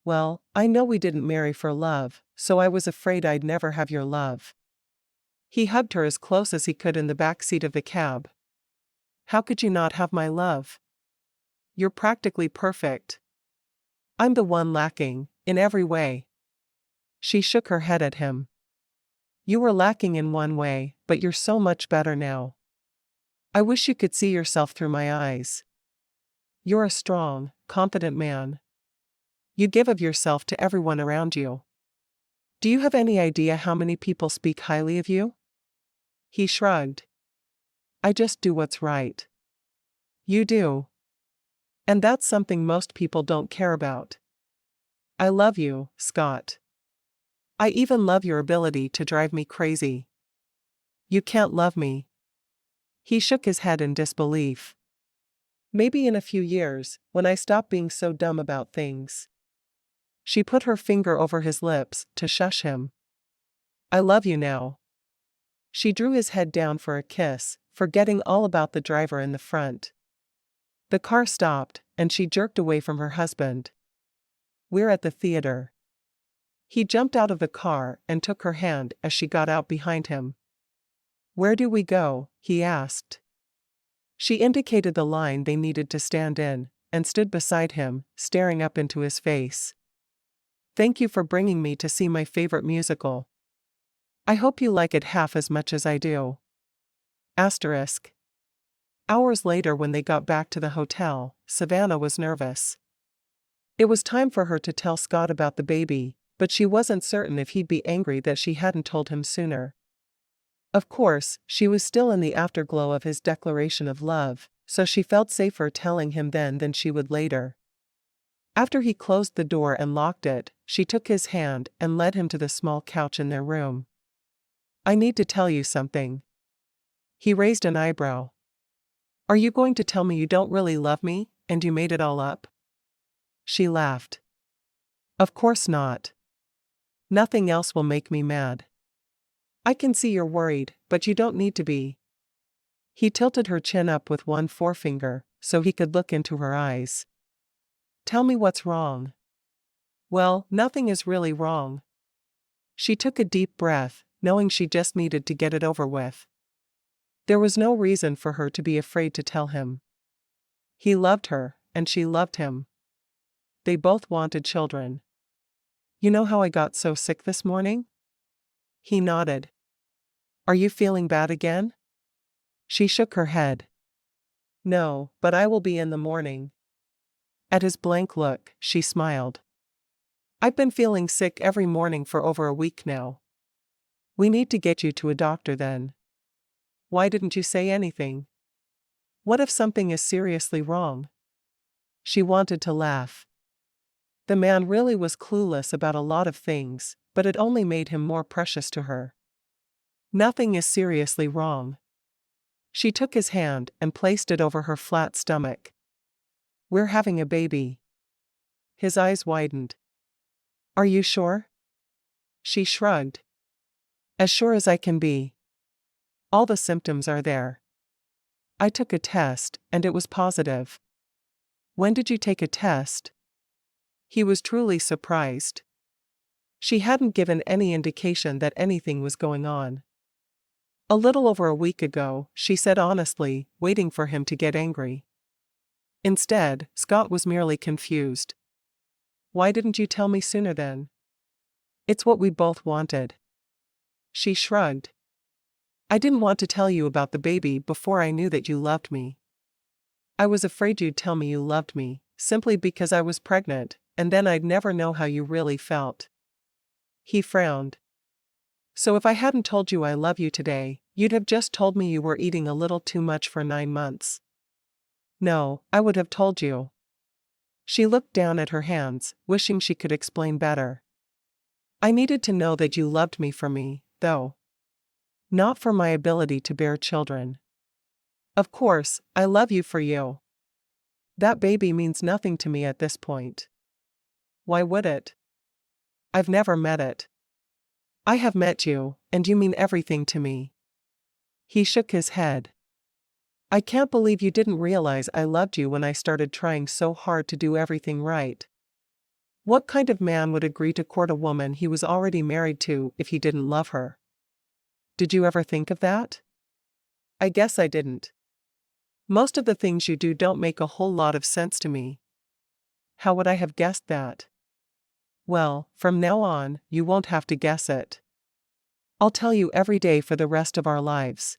Well, I know we didn't marry for love, so I was afraid I'd never have your love." He hugged her as close as he could in the back seat of the cab. "How could you not have my love? You're practically perfect. I'm the one lacking, in every way." She shook her head at him. "You were lacking in one way, but you're so much better now. I wish you could see yourself through my eyes. You're a strong, confident man. You give of yourself to everyone around you. Do you have any idea how many people speak highly of you?" He shrugged. "I just do what's right." "You do. And that's something most people don't care about." "I love you, Scott. I even love your ability to drive me crazy. You can't love me. He shook his head in disbelief. Maybe in a few years, when I stop being so dumb about things. She put her finger over his lips to shush him. I love you now. She drew his head down for a kiss, forgetting all about the driver in the front. The car stopped, and she jerked away from her husband. We're at the theater. He jumped out of the car and took her hand as she got out behind him. Where do we go? He asked. She indicated the line they needed to stand in, and stood beside him, staring up into his face. Thank you for bringing me to see my favorite musical. I hope you like it half as much as I do. Asterisk. Hours later, when they got back to the hotel, Savannah was nervous. It was time for her to tell Scott about the baby, but she wasn't certain if he'd be angry that she hadn't told him sooner. Of course, she was still in the afterglow of his declaration of love, so she felt safer telling him then than she would later. After he closed the door and locked it, she took his hand and led him to the small couch in their room. I need to tell you something. He raised an eyebrow. Are you going to tell me you don't really love me, and you made it all up? She laughed. Of course not. Nothing else will make me mad. I can see you're worried, but you don't need to be. He tilted her chin up with one forefinger, so he could look into her eyes. Tell me what's wrong. Well, nothing is really wrong. She took a deep breath, knowing she just needed to get it over with. There was no reason for her to be afraid to tell him. He loved her, and she loved him. They both wanted children. You know how I got so sick this morning? He nodded. Are you feeling bad again? She shook her head. No, but I will be in the morning. At his blank look, she smiled. I've been feeling sick every morning for over a week now. We need to get you to a doctor then. Why didn't you say anything? What if something is seriously wrong? She wanted to laugh. The man really was clueless about a lot of things, but it only made him more precious to her. Nothing is seriously wrong. She took his hand and placed it over her flat stomach. We're having a baby. His eyes widened. Are you sure? She shrugged. As sure as I can be. All the symptoms are there. I took a test, and it was positive. When did you take a test? He was truly surprised. She hadn't given any indication that anything was going on. A little over a week ago, she said honestly, waiting for him to get angry. Instead, Scott was merely confused. Why didn't you tell me sooner then? It's what we both wanted. She shrugged. I didn't want to tell you about the baby before I knew that you loved me. I was afraid you'd tell me you loved me, simply because I was pregnant, and then I'd never know how you really felt. He frowned. So if I hadn't told you I love you today, you'd have just told me you were eating a little too much for 9 months. No, I would have told you. She looked down at her hands, wishing she could explain better. I needed to know that you loved me for me, though. Not for my ability to bear children. Of course, I love you for you. That baby means nothing to me at this point. Why would it? I've never met it. I have met you, and you mean everything to me. He shook his head. I can't believe you didn't realize I loved you when I started trying so hard to do everything right. What kind of man would agree to court a woman he was already married to if he didn't love her? Did you ever think of that? I guess I didn't. Most of the things you do don't make a whole lot of sense to me. How would I have guessed that? Well, from now on, you won't have to guess it. I'll tell you every day for the rest of our lives.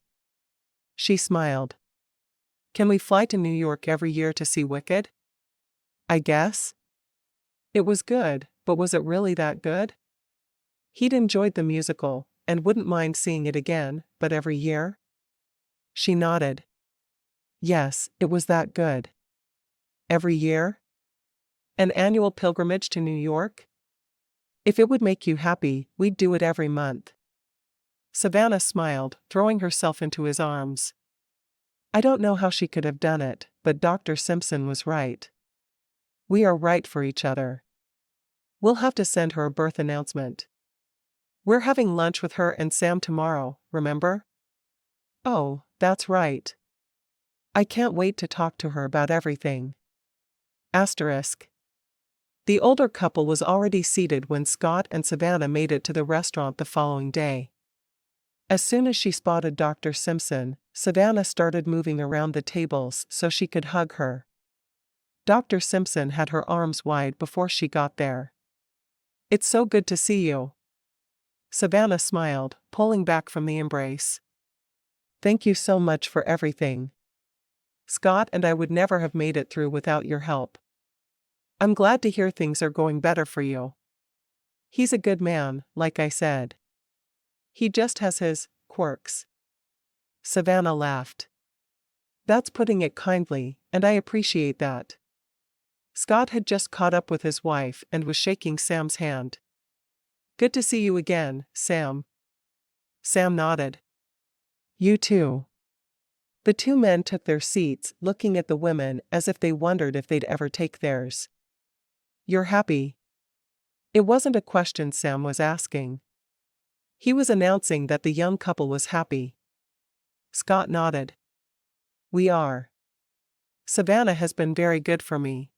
She smiled. Can we fly to New York every year to see Wicked? I guess. It was good, but was it really that good? He'd enjoyed the musical, and wouldn't mind seeing it again, but every year? She nodded. Yes, it was that good. Every year? An annual pilgrimage to New York? If it would make you happy, we'd do it every month. Savannah smiled, throwing herself into his arms. I don't know how she could have done it, but Dr. Simpson was right. We are right for each other. We'll have to send her a birth announcement. We're having lunch with her and Sam tomorrow, remember? Oh, that's right. I can't wait to talk to her about everything. Asterisk. The older couple was already seated when Scott and Savannah made it to the restaurant the following day. As soon as she spotted Dr. Simpson, Savannah started moving around the tables so she could hug her. Dr. Simpson had her arms wide before she got there. It's so good to see you. Savannah smiled, pulling back from the embrace. Thank you so much for everything. Scott and I would never have made it through without your help. I'm glad to hear things are going better for you. He's a good man, like I said. He just has his quirks. Savannah laughed. That's putting it kindly, and I appreciate that. Scott had just caught up with his wife and was shaking Sam's hand. Good to see you again, Sam. Sam nodded. You too. The two men took their seats, looking at the women as if they wondered if they'd ever take theirs. You're happy? It wasn't a question Sam was asking. He was announcing that the young couple was happy. Scott nodded. We are. Savannah has been very good for me.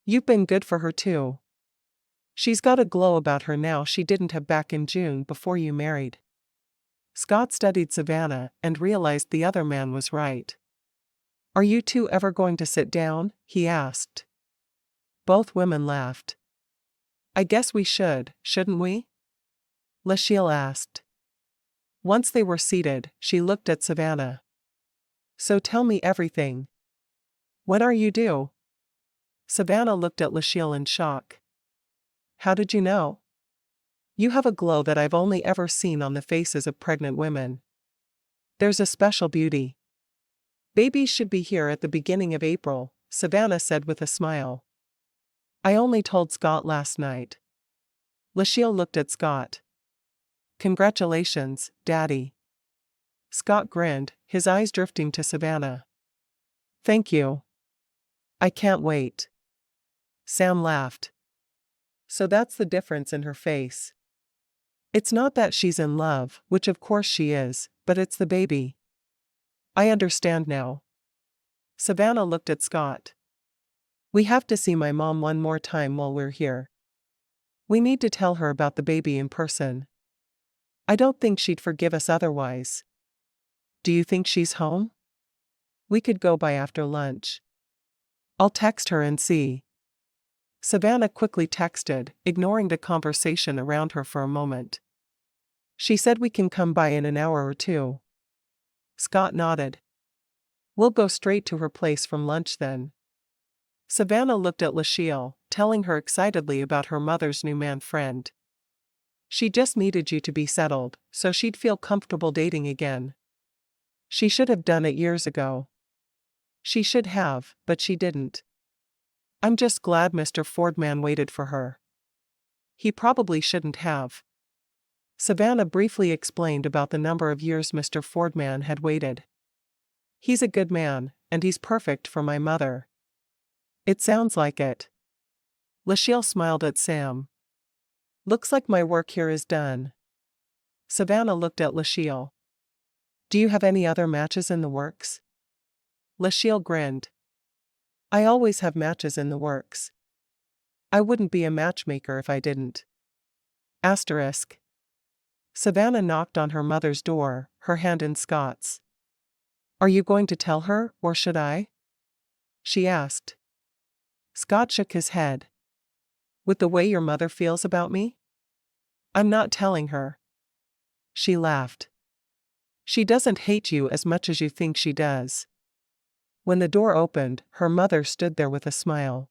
You've been good for her too. She's got a glow about her now she didn't have back in June before you married. Scott studied Savannah and realized the other man was right. Are you two ever going to sit down? He asked. Both women laughed. I guess we should, shouldn't we? Lachelle asked. Once they were seated, she looked at Savannah. So tell me everything. What are you due? Savannah looked at Lachelle in shock. How did you know? You have a glow that I've only ever seen on the faces of pregnant women. There's a special beauty. Babies should be here at the beginning of April, Savannah said with a smile. I only told Scott last night. Lachelle looked at Scott. Congratulations, Daddy. Scott grinned, his eyes drifting to Savannah. Thank you. I can't wait. Sam laughed. So that's the difference in her face. It's not that she's in love, which of course she is, but it's the baby. I understand now. Savannah looked at Scott. We have to see my mom one more time while we're here. We need to tell her about the baby in person. I don't think she'd forgive us otherwise. Do you think she's home? We could go by after lunch. I'll text her and see. Savannah quickly texted, ignoring the conversation around her for a moment. She said we can come by in an hour or two. Scott nodded. We'll go straight to her place from lunch then. Savannah looked at Lachelle, telling her excitedly about her mother's new man friend. She just needed you to be settled, so she'd feel comfortable dating again. She should have done it years ago. She should have, but she didn't. I'm just glad Mr. Fordman waited for her. He probably shouldn't have. Savannah briefly explained about the number of years Mr. Fordman had waited. He's a good man, and he's perfect for my mother. It sounds like it. Lachelle smiled at Sam. Looks like my work here is done. Savannah looked at Lachelle. Do you have any other matches in the works? Lachelle grinned. I always have matches in the works. I wouldn't be a matchmaker if I didn't. Asterisk. Savannah knocked on her mother's door, her hand in Scott's. Are you going to tell her, or should I? She asked. Scott shook his head. With the way your mother feels about me? I'm not telling her. She laughed. She doesn't hate you as much as you think she does. When the door opened, her mother stood there with a smile.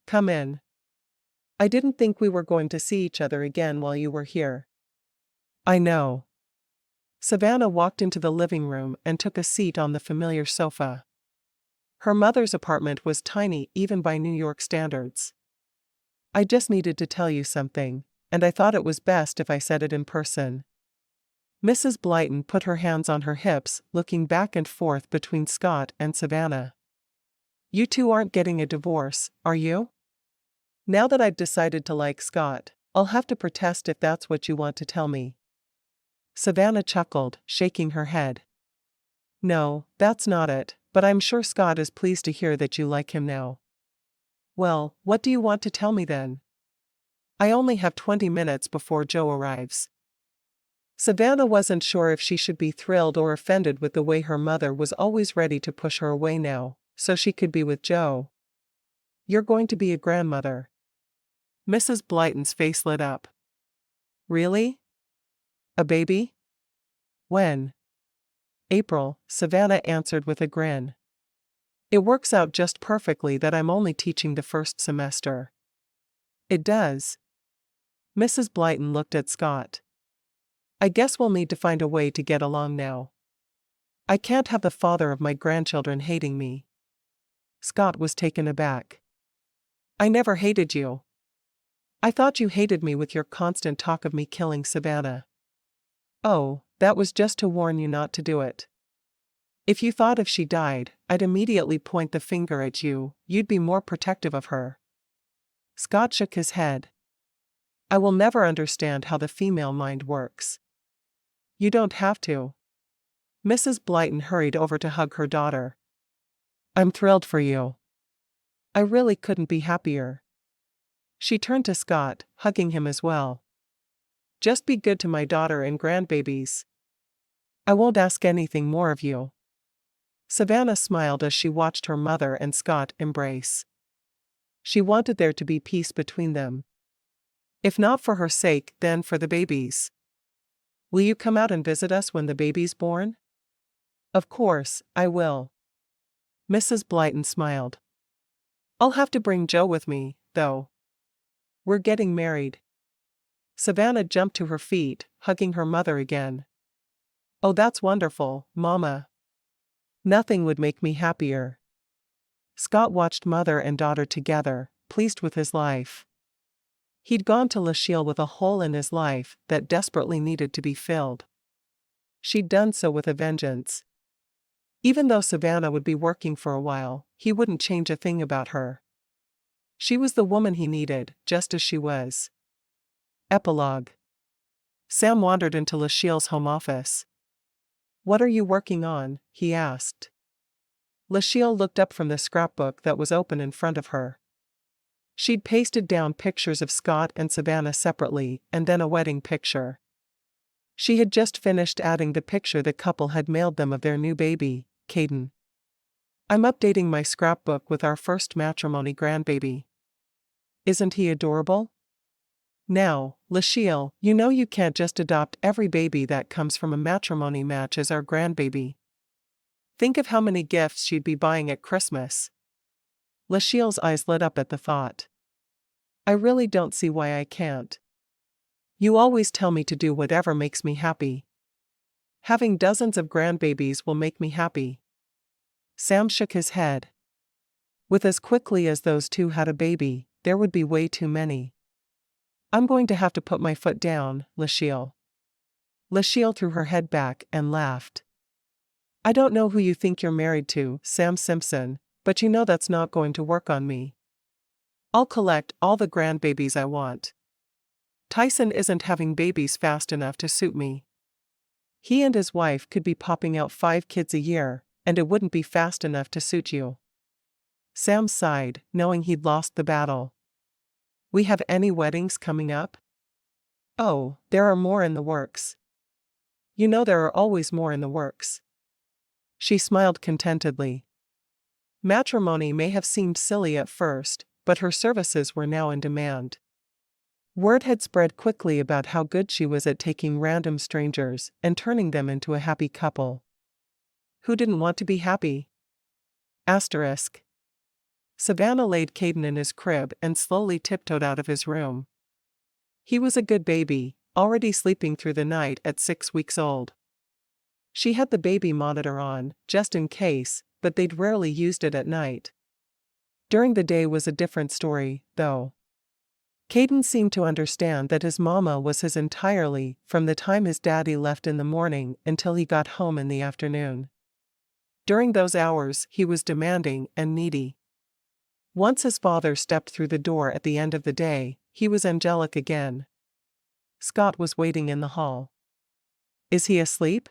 Come in. I didn't think we were going to see each other again while you were here. I know. Savannah walked into the living room and took a seat on the familiar sofa. Her mother's apartment was tiny even by New York standards. I just needed to tell you something, and I thought it was best if I said it in person. Mrs. Blyton put her hands on her hips, looking back and forth between Scott and Savannah. You two aren't getting a divorce, are you? Now that I've decided to like Scott, I'll have to protest if that's what you want to tell me. Savannah chuckled, shaking her head. No, that's not it, but I'm sure Scott is pleased to hear that you like him now. Well, what do you want to tell me then? I only have 20 minutes before Joe arrives. Savannah wasn't sure if she should be thrilled or offended with the way her mother was always ready to push her away now, so she could be with Joe. You're going to be a grandmother. Mrs. Blyton's face lit up. Really? A baby? When? April, Savannah answered with a grin. It works out just perfectly that I'm only teaching the first semester. It does. Mrs. Blyton looked at Scott. I guess we'll need to find a way to get along now. I can't have the father of my grandchildren hating me. Scott was taken aback. I never hated you. I thought you hated me with your constant talk of me killing Savannah. Oh, that was just to warn you not to do it. If you thought if she died, I'd immediately point the finger at you, you'd be more protective of her. Scott shook his head. I will never understand how the female mind works. You don't have to. Mrs. Blyton hurried over to hug her daughter. I'm thrilled for you. I really couldn't be happier. She turned to Scott, hugging him as well. Just be good to my daughter and grandbabies. I won't ask anything more of you. Savannah smiled as she watched her mother and Scott embrace. She wanted there to be peace between them. If not for her sake, then for the babies. Will you come out and visit us when the baby's born? Of course, I will. Mrs. Blyton smiled. I'll have to bring Joe with me, though. We're getting married. Savannah jumped to her feet, hugging her mother again. Oh, that's wonderful, Mama. Nothing would make me happier. Scott watched mother and daughter together, pleased with his life. He'd gone to Lachelle with a hole in his life that desperately needed to be filled. She'd done so with a vengeance. Even though Savannah would be working for a while, he wouldn't change a thing about her. She was the woman he needed, just as she was. Epilogue. Sam wandered into Lachelle's home office. What are you working on? He asked. Lachelle looked up from the scrapbook that was open in front of her. She'd pasted down pictures of Scott and Savannah separately, and then a wedding picture. She had just finished adding the picture the couple had mailed them of their new baby, Caden. I'm updating my scrapbook with our first matrimony grandbaby. Isn't he adorable? Now, Lachelle, you know you can't just adopt every baby that comes from a matrimony match as our grandbaby. Think of how many gifts she'd be buying at Christmas. Lachelle's eyes lit up at the thought. I really don't see why I can't. You always tell me to do whatever makes me happy. Having dozens of grandbabies will make me happy. Sam shook his head. With as quickly as those two had a baby, there would be way too many. I'm going to have to put my foot down, Lachelle. Lachelle threw her head back and laughed. I don't know who you think you're married to, Sam Simpson, but you know that's not going to work on me. I'll collect all the grandbabies I want. Tyson isn't having babies fast enough to suit me. He and his wife could be popping out 5 kids a year, and it wouldn't be fast enough to suit you. Sam sighed, knowing he'd lost the battle. We have any weddings coming up? Oh, there are more in the works. You know there are always more in the works. She smiled contentedly. Matrimony may have seemed silly at first, but her services were now in demand. Word had spread quickly about how good she was at taking random strangers and turning them into a happy couple. Who didn't want to be happy? Asterisk. Savannah laid Caden in his crib and slowly tiptoed out of his room. He was a good baby, already sleeping through the night at 6 weeks old. She had the baby monitor on, just in case, but they'd rarely used it at night. During the day was a different story, though. Caden seemed to understand that his mama was his entirely, from the time his daddy left in the morning until he got home in the afternoon. During those hours, he was demanding and needy. Once his father stepped through the door at the end of the day, he was angelic again. Scott was waiting in the hall. "Is he asleep?"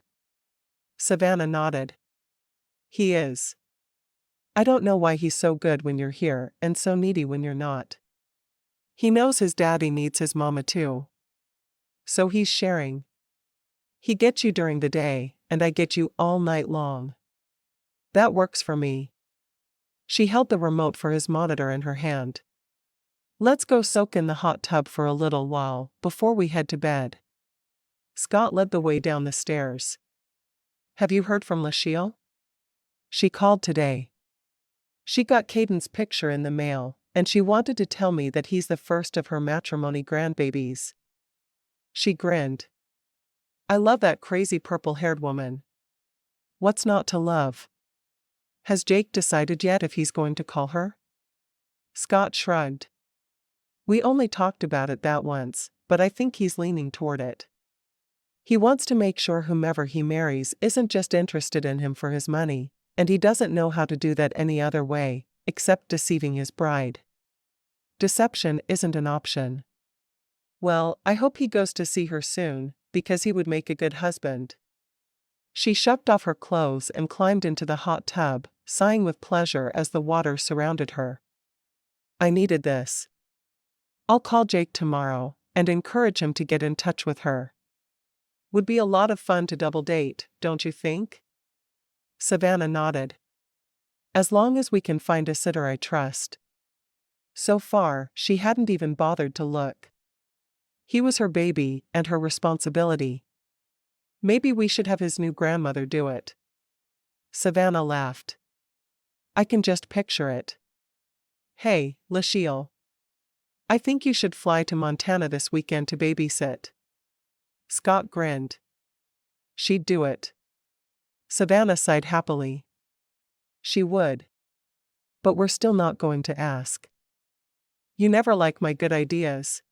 Savannah nodded. "He is. I don't know why he's so good when you're here and so needy when you're not. He knows his daddy needs his mama too. So he's sharing. He gets you during the day, and I get you all night long. That works for me." She held the remote for his monitor in her hand. "Let's go soak in the hot tub for a little while before we head to bed." Scott led the way down the stairs. "Have you heard from Lachelle? She called today. She got Caden's picture in the mail, and she wanted to tell me that he's the first of her matrimony grandbabies." She grinned. "I love that crazy purple-haired woman. What's not to love? Has Jake decided yet if he's going to call her?" Scott shrugged. "We only talked about it that once, but I think he's leaning toward it. He wants to make sure whomever he marries isn't just interested in him for his money, and he doesn't know how to do that any other way, except deceiving his bride. Deception isn't an option. Well, I hope he goes to see her soon, because he would make a good husband." She shoved off her clothes and climbed into the hot tub, sighing with pleasure as the water surrounded her. "I needed this. I'll call Jake tomorrow and encourage him to get in touch with her. Would be a lot of fun to double date, don't you think?" Savannah nodded. "As long as we can find a sitter I trust." So far, she hadn't even bothered to look. He was her baby and her responsibility. "Maybe we should have his new grandmother do it." Savannah laughed. "I can just picture it. Hey, Lachelle. I think you should fly to Montana this weekend to babysit." Scott grinned. "She'd do it." Savannah sighed happily. "She would. But we're still not going to ask." "You never like my good ideas."